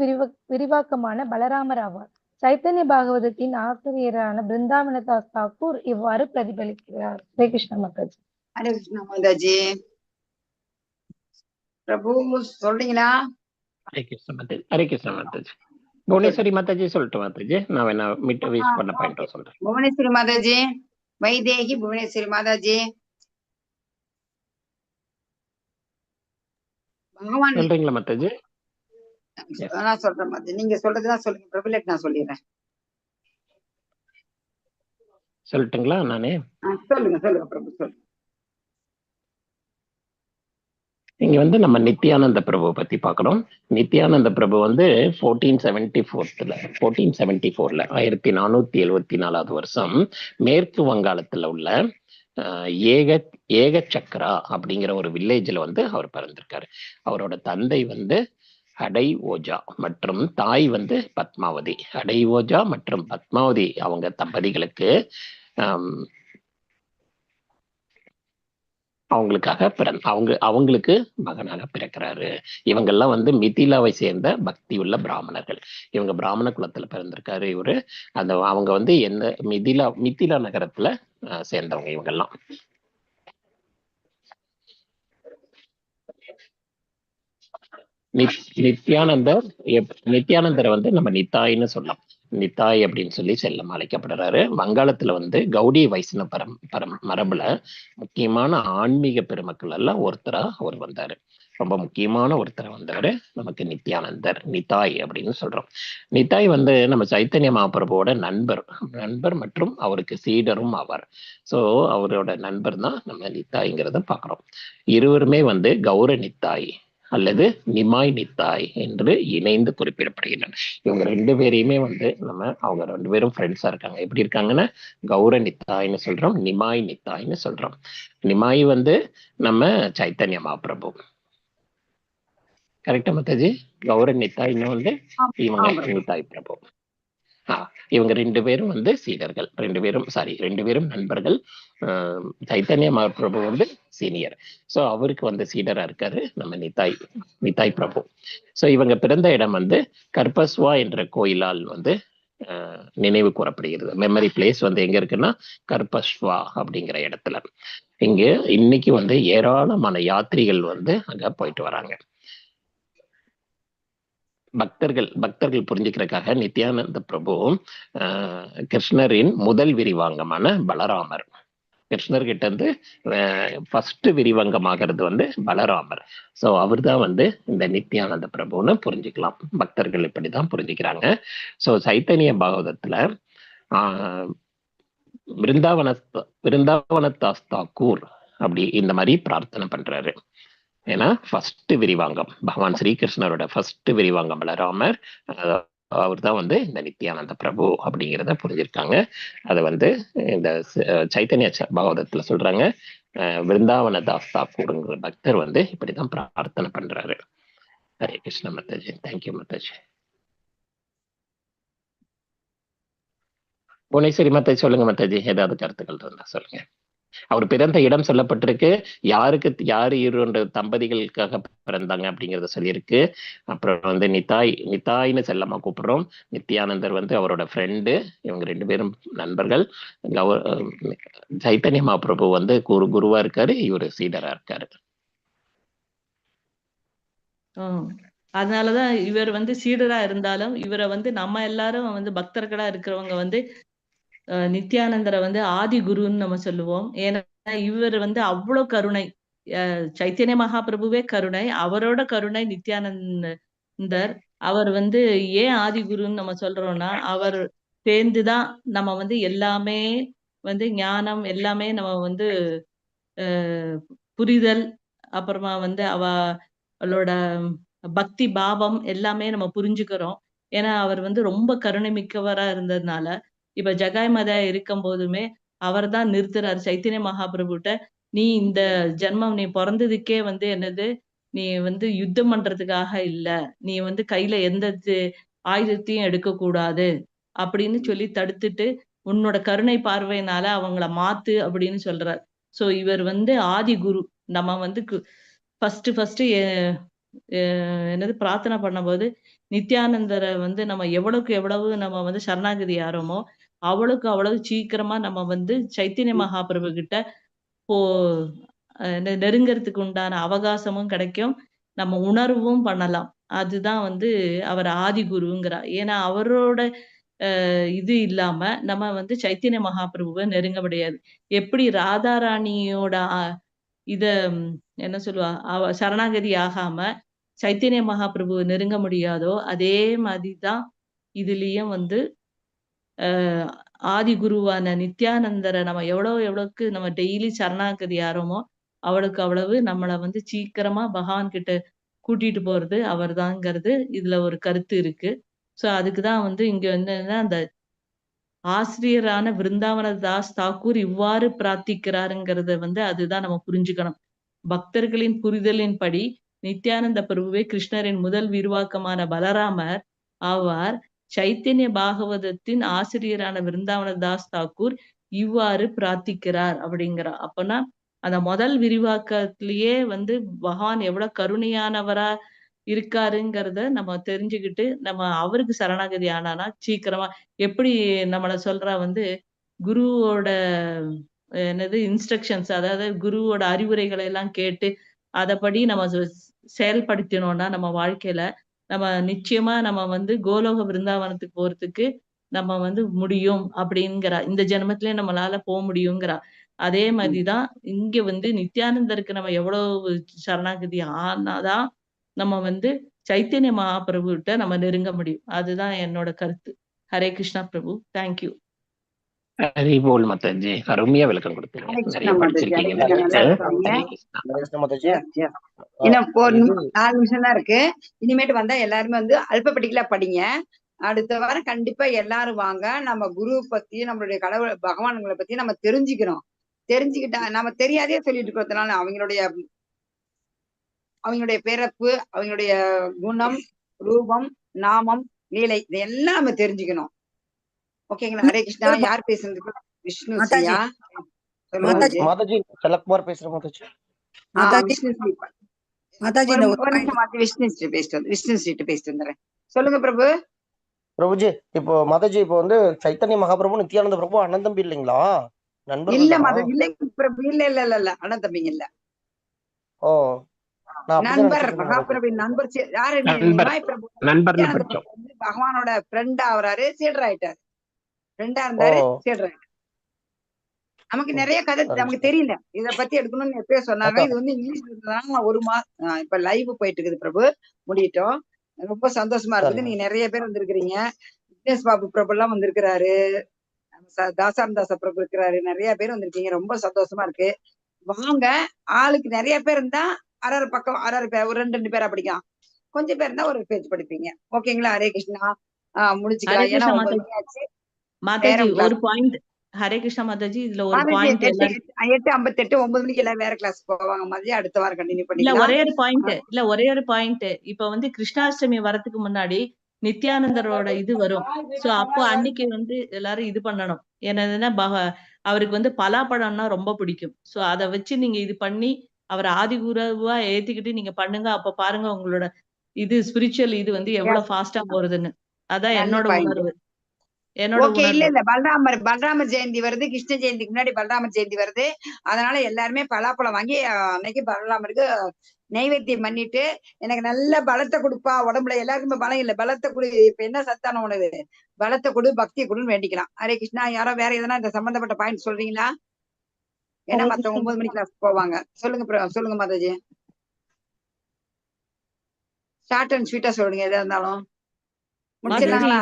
விரிவாக்கமான பலராமர் ஆவார். சைத்தன்ய பாகவதத்தின் ஆசிரியரான பிருந்தாவனதாஸ் தாக்கூர் இவ்வாறு பிரதிபலிக்கிறார். ஹரே கிருஷ்ண மாதாஜி. ஹரே கிருஷ்ண மாதாஜி. பிரபு சொல்றீங்களா? ஹரே கிருஷ்ண மாதாஜி. ஹரே கிருஷ்ண மாதாஜி. புவனேஸ்வரி மாதாஜி சொல்லட்டு மாதாஜி. நான் வேணா வீஸ் பண்ண பாயிண்ட் சொல்றேன். புவனேஸ்வரி மாதாஜி. வைதேகி புவனேஸ்வரி மாதாஜி. பகவான் சொல்றீங்களா மாதாஜி? நான் சொல்றேன் மாதாஜி, நீங்க சொல்றதுதான் சொல்லுங்க பிரபு, இல்லாட்டி நான் சொல்லிடுறேன். சொல்லட்டுங்களா நானே? சொல்லுங்க சொல்லுங்க பிரபு, சொல்லுங்க. இங்க வந்து நம்ம நித்யானந்த பிரபு பத்தி பார்க்கணும். நித்யானந்த பிரபு வந்து 1474 1474 வருஷம் மேற்கு வங்காளத்துல உள்ள ஏக சக்ரா அப்படிங்கிற ஒரு வில்லேஜ்ல வந்து அவர் பிறந்திருக்காரு. அவரோட தந்தை வந்து அடை ஓஜா மற்றும் தாய் வந்து பத்மாவதி. அடை ஓஜா மற்றும் பத்மாவதி அவங்க தம்பதிகளுக்கு அவங்களுக்கு மகனாக பிறக்கிறாரு. இவங்கெல்லாம் வந்து மிதிலாவை சேர்ந்த பக்தி உள்ள பிராமணர்கள். இவங்க பிராமண குலத்துல பிறந்திருக்காரு இவரு. அவங்க வந்து எந்த மிதிலா நகரத்துல சேர்ந்தவங்க இவங்கெல்லாம். நித்யானந்தரை வந்து நம்ம நித்தாய்னு சொல்லலாம். நித்தாய் அப்படின்னு சொல்லி செல்லம் அழைக்கப்படுறாரு. வங்காளத்துல வந்து கௌடி வைஷ்ணவ மரபுல முக்கியமான ஆன்மீக பெருமக்கள் எல்லாம் ஒருத்தரா அவர் வந்தாரு. ரொம்ப முக்கியமான ஒருத்தரை வந்தவர் நமக்கு நித்யானந்தர், நித்தாய் அப்படின்னு சொல்றோம். நித்தாய் வந்து நம்ம சைத்தன்ய மகாபிரபுவோட நண்பர் மற்றும் அவருக்கு சீடரும் ஆவார். ஸோ அவரோட நண்பர் தான் நம்ம நித்தாய்ங்கிறத பார்க்குறோம். இருவருமே வந்து கௌர நித்தாய் அல்லது நிமாய் நித்தாய் என்று இணைந்து குறிப்பிடப்படுகின்றன. இவங்க ரெண்டு பேரையுமே வந்து அவங்க ரெண்டு பேரும் ஃப்ரெண்ட்ஸா இருக்காங்க. எப்படி இருக்காங்கன்னா கௌர நித்தாய்னு சொல்றோம், நிமாய் நித்தாய்னு சொல்றோம். நிமாய் வந்து நம்ம சைத்தன்ய மகாபிரபு. கரெக்டா மாதாஜி? கௌர நித்தாய்னு வந்து இவங்க நித்தாய் பிரபு. இவங்க ரெண்டு பேரும் வந்து சீடர்கள், ரெண்டு பேரும் நண்பர்கள். சைத்தன்ய மகாபிரபு வந்து சீனியர். ஸோ அவருக்கு வந்து சீடரா இருக்காரு நம்ம நித்தாய் பிரபு. ஸோ இவங்க பிறந்த இடம் வந்து கர்பஸ்வா என்ற கோயிலால் வந்து நினைவு கூறப்படுகிறது. மெமரி பிளேஸ் வந்து எங்க இருக்குன்னா கர்பஸ்வா அப்படிங்கிற இடத்துல. இங்க இன்னைக்கு வந்து ஏராளமான யாத்ரிகள் வந்து அங்க போயிட்டு வராங்க. பக்தர்கள் புரிஞ்சுக்கிறதுக்காக நித்யானந்த பிரபு கிருஷ்ணரின் முதல் விரிவாங்கமான பலராமர். கிருஷ்ணர்கிட்ட இருந்து ஃபர்ஸ்ட் விரிவாங்கமாகிறது வந்து பலராமர். ஸோ அவர் தான் வந்து இந்த நித்யானந்த பிரபுன்னு புரிஞ்சுக்கலாம். பக்தர்கள் இப்படிதான் புரிஞ்சுக்கிறாங்க. ஸோ சைத்தன்ய பாகவதத்துல விருந்தாவனதாஸ் தாக்கூர் அப்படி இந்த மாதிரி பிரார்த்தனை பண்றாரு. ஏன்னா ஃபர்ஸ்ட் விரிவாங்கம் பகவான் ஸ்ரீகிருஷ்ணரோட ஃபர்ஸ்ட் விரிவாங்கம் பலராமர். அவர் தான் வந்து இந்த நித்யானந்த பிரபு அப்படிங்கிறத புரிஞ்சிருக்காங்க. அதை வந்து இந்த சைத்தன்ய பாகவதத்துல சொல்றாங்க. விருந்தாவனதாஸ் தாக்கூருங்கிற பக்தர் வந்து இப்படிதான் பிரார்த்தனை பண்றாரு. ஹரே கிருஷ்ண மாதாஜி. தேங்க்யூ மாதாஜி. புவனேஸ்வரி மாதாஜி சொல்லுங்க மாதாஜி, ஏதாவது கருத்துக்கள் இருந்தா சொல்லுங்க. அவர் பிறந்த இடம் சொல்லப்பட்டிருக்கு. யாரு இரண்டு தம்பதிகளுக்காக பிறந்தாங்க அப்படிங்கறத சொல்லியிருக்கு. அப்புறம் வந்து நித்தாய்னு செல்லமா கூப்பிடுறோம். நித்யானந்தர் வந்து அவரோட ஃப்ரெண்டு. இவங்க ரெண்டு பேரும் நண்பர்கள். சைத்தன்ய மகாபிரபு வந்து குருவா இருக்காரு, இவரு சீடரா இருக்காரு. அதனாலதான் இவர் வந்து சீடரா இருந்தாலும் இவரை வந்து நம்ம எல்லாரும் வந்து பக்தர்களா இருக்கிறவங்க வந்து நித்யானந்தரை வந்து ஆதி குருன்னு நம்ம சொல்லுவோம். ஏன்னா இவர் வந்து அவ்வளவு கருணை. சைத்தன்ய மகாபிரபுவே கருணை, அவரோட கருணை நித்யானந்தர். அவர் வந்து ஏன் ஆதி குருன்னு நம்ம சொல்றோம்னா அவர் சேர்ந்துதான் நம்ம வந்து எல்லாமே வந்து ஞானம் எல்லாமே நம்ம வந்து புரிதல், அப்புறமா வந்து அவளோட பக்தி பாவம் எல்லாமே நம்ம புரிஞ்சுக்கிறோம். ஏன்னா அவர் வந்து ரொம்ப கருணை மிக்கவரா இருந்ததுனால இப்ப ஜகாய் மாதா இருக்கும் போதுமே அவர் தான் நிறுத்துறாரு சைத்தன்ய மகாபிரபுட்ட. நீ இந்த ஜென்மம் நீ பிறந்ததுக்கே வந்து என்னது, நீ வந்து யுத்தம் பண்றதுக்காக இல்ல, நீ வந்து கையில எந்த ஆயுதத்தையும் எடுக்க கூடாது அப்படின்னு சொல்லி தடுத்துட்டு உன்னோட கருணை பார்வையினால அவங்கள மாத்து அப்படின்னு சொல்றார். சோ இவர் வந்து ஆதி குரு. நம்ம வந்து ஃபர்ஸ்ட் என்னது பிரார்த்தனை பண்ணும்போது நித்யானந்தரை வந்து நம்ம எவ்வளவுக்கு எவ்வளவு நம்ம வந்து சரணாகதி ஆறோமோ அவ்வளவுக்கு அவ்வளவு சீக்கிரமா நம்ம வந்து சைத்தன்ய மகாபிரபு கிட்ட நெருங்கிறதுக்கு உண்டான அவகாசமும் கிடைக்கும், நம்ம உணர்வும் பண்ணலாம். அதுதான் வந்து அவர் ஆதி குருங்கிறார். ஏன்னா அவரோட இது இல்லாம நம்ம வந்து சைத்தன்ய மகாபிரபுவை நெருங்க முடியாது. எப்படி ராதாராணியோட இத என்ன சொல்லுவா, அவ சரணாகதி ஆகாம சைத்தன்ய மகாபிரபு நெருங்க முடியாதோ அதே மாதிரிதான் இதுலயும் வந்து ஆதி குருவான நித்யானந்தரை நம்ம எவ்வளவுக்கு நம்ம டெய்லி சரணாகதி ஆறோமோ அவளுக்கு அவ்வளவு நம்மளை வந்து சீக்கிரமா பகவான் கிட்ட கூட்டிட்டு போறது அவர் தான்ங்கிறது இதுல ஒரு கருத்து இருக்கு. சோ அதுக்குதான் வந்து இங்க வந்து அந்த ஆசிரியரான விருந்தாவன தாஸ் தாக்கூர் இவ்வாறு பிரார்த்திக்கிறாருங்கிறத வந்து அதுதான் நம்ம புரிஞ்சுக்கணும். பக்தர்களின் புரிதலின்படி நித்யானந்த பிரபுவே கிருஷ்ணரின் முதல் விரிவாக்கமான பலராமர் ஆவார். சைத்தன்ய பாகவதத்தின் ஆசிரியரான விருந்தாவன தாஸ் தாக்கூர் இவ்வாறு பிரார்த்திக்கிறார் அப்படிங்கிறார். அப்பனா அந்த முதல் விரிவாக்கத்திலேயே வந்து பகவான் எவ்வளவு கருணையானவரா இருக்காருங்கிறத நம்ம தெரிஞ்சுக்கிட்டு நம்ம அவருக்கு சரணாகதி ஆனானா சீக்கிரமா எப்படி நம்மள சொல்றா வந்து குருவோட என்னது இன்ஸ்ட்ரக்ஷன்ஸ், அதாவது குருவோட அறிவுரைகளை எல்லாம் கேட்டு அதப்படி நம்ம செயல்படுத்தினோம்னா நம்ம வாழ்க்கையில நம்ம நிச்சயமா நம்ம வந்து கோலோக விருந்தாவனத்துக்கு போறதுக்கு நம்ம வந்து முடியும் அப்படிங்கிறா. இந்த ஜென்மத்திலே நம்மளால போக முடியுங்கிறா. அதே மாதிரிதான் இங்க வந்து நித்யானந்தருக்கு நம்ம எவ்வளவு சரணாகதி ஆனாதான் நம்ம வந்து சைத்தன்ய மகாபிரபு கிட்ட நம்ம நெருங்க முடியும். அதுதான் என்னோட கருத்து. ஹரே கிருஷ்ணா பிரபு, தேங்க்யூ. ஹரி போல் மாதாஜி, அருமையா விளக்கம் கொடுத்தீங்க. நிறைய படிச்சிருக்கீங்க. இன்னும் 4 நிமிஷம் தான் இருக்கு. இனிமேட்டு வந்தா எல்லாருமே வந்து அல்பபெட்டிக்கலா படிங்க. அடுத்த வாரம் கண்டிப்பா எல்லாரும் வாங்க. நம்ம குரு பத்தி நம்மளுடைய கடவுள் பகவான்களை பத்தி நம்ம தெரிஞ்சுக்கிறோம். தெரிஞ்சுக்கிட்டா நம்ம தெரியாதே சொல்லிட்டு இருக்கிறதுனால அவங்களுடைய பிறப்பு, அவங்களுடைய குணம், ரூபம், நாமம், லீலை இதெல்லாம் நம்ம தெரிஞ்சுக்கணும். ஓகேங்களா? ஹரே கிருஷ்ணா. யார் பேசுறது? விஷ்ணு ஸ்ரீயா? மாதாஜி செல்லக்குமார் பேசுறேன் மாதாஜி. விஷ்ணு ஸ்ரீ பேசிட்டு வந்துடுறேன். சொல்லுங்க பிரபு. பிரபுஜி, இப்போ மாதாஜி இப்போ வந்து சைத்தன்ய மகாபிரபு நித்யானந்த பிரபு அண்ணன் தம்பி இல்லைங்களா? நண்பர் இல்ல மாதாஜி, இல்ல பிரபு, இல்ல அண்ணன் தம்பிங்க இல்ல. ஓ, நண்பர், மகாபிரபுவின் நண்பர். யாரு? பகவானோட ஃப்ரெண்ட் ஆகுறாரு, சீடர் ஆயிட்டாரு. ஃப்ரெண்டா இருந்தாரு, சீடர் ஆயிட்டாரு. நமக்கு நிறைய கதை நமக்கு தெரியல. இத பத்தி எடுக்கணும்னு எப்பயோ சொன்னாங்க. இது வந்து இங்கிலீஷ்ல ஒரு மாசம் இப்ப லைவ் போயிட்டு இருக்குது பிரபு. முடியட்டும். ரொம்ப சந்தோஷமா இருக்குது. நீங்க நிறைய பேர் வந்திருக்கிறீங்க. விக்னேஷ் பாபு பிரபு எல்லாம் வந்திருக்கிறாரு, தாசாந்தாச பிரபு இருக்கிறாரு, நிறைய பேர் வந்திருக்கீங்க. ரொம்ப சந்தோஷமா இருக்கு. வாங்க. ஆளுக்கு நிறைய பேர் இருந்தா அரை பக்கம் அரை பேர், ஒரு 2 பேரா படிக்கலாம். கொஞ்சம் பேர் இருந்தா ஒரு பேஜ் படிப்பீங்க. ஓகேங்களா? ஹரே கிருஷ்ணா. முடிச்சுக்கலாம். ஏன்னா மாதாஜி ஒரு பாயிண்ட். ஹரே கிருஷ்ணா மாதாஜி, இதுல ஒரு பாயிண்ட். 8:58 9 மணிக்கு எல்லாம் வேற கிளாஸ் போவாங்க. மதியம் அடுத்த வாரம் கண்டினியூ பண்ணிக்கலாம். ஒரே ஒரு பாயிண்ட். இப்ப வந்து கிருஷ்ணாஷ்டமி வரதுக்கு முன்னாடி நித்யானந்தரோட இது வரும். சோ அப்போ அன்னைக்கு வந்து எல்லாரும் இது பண்ணணும். என்னதுன்னா அவருக்கு வந்து பலாப்பழம்னா ரொம்ப பிடிக்கும். சோ அத வச்சு நீங்க இது பண்ணி அவர் ஆதி குருவா ஏத்திக்கிட்டு நீங்க பண்ணுங்க. அப்ப பாருங்க உங்களோட இது ஸ்பிரிச்சுவல் இது வந்து எவ்வளவு ஃபாஸ்டா போறதுன்னு. அதான் என்னோட உணர்வு. ஓகே. இல்ல பலராமர் ஜெயந்தி வருது. கிருஷ்ண ஜெயந்திக்கு முன்னாடி பலராமர் ஜெயந்தி வருது. அதனால எல்லாருமே பலாப்பழம் வாங்கி அன்னைக்கு பலராமருக்கு நைவேத்தியம் பண்ணிட்டு எனக்கு நல்ல பலத்தை கொடுப்பா, உடம்புல எல்லாருக்குமே பலம் இல்ல, பலத்தை கொடு, இப்ப என்ன சத்தான உணவு, பலத்தை கொடு, பக்தியை கொடுன்னு வேண்டிக்கலாம். ஹரே கிருஷ்ணா. யாரோ வேற எதனா இந்த சம்பந்தப்பட்ட பாயிண்ட் சொல்றீங்களா? ஏன்னா மத்த 9 மணிக்கு கிளாஸ் போவாங்க. சொல்லுங்க மாதாஜி. ஷார்ட் அண்ட் ஸ்வீட்டா சொல்லுங்க. எதா இருந்தாலும் முடிச்சிடலாங்களா?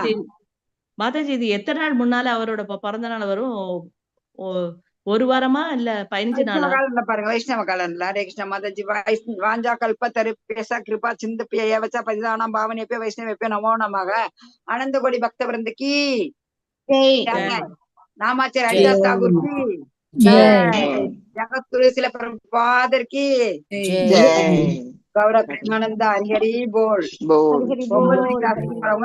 மாதாஜி இது எத்தனை நாள் முன்னால அவரோட பிறந்த நாள் வரும்? 1 வாரமா இல்ல 15 நாளா? பாருங்க, வைஷ்ணவ காலன்ல. ஹரே கிருஷ்ணா மாதாஜி. வாஞ்சா கல்பத்தரு பேசா கிருபா சிந்து ஏவச்சா பதிதானாம் பாவனேப்பே வைஷ்ணவேப்பே நமோ நமக. அனந்த கோடி பக்த விருந்துக்கு நாமாச்சார் ஹரிதாஸ் தாகூர் கி ஜகத்குரு சில பிரபாதர் கி கௌரவ பிரேமானந்தா ஹரி ஹரி போல். 9 மணிக்கு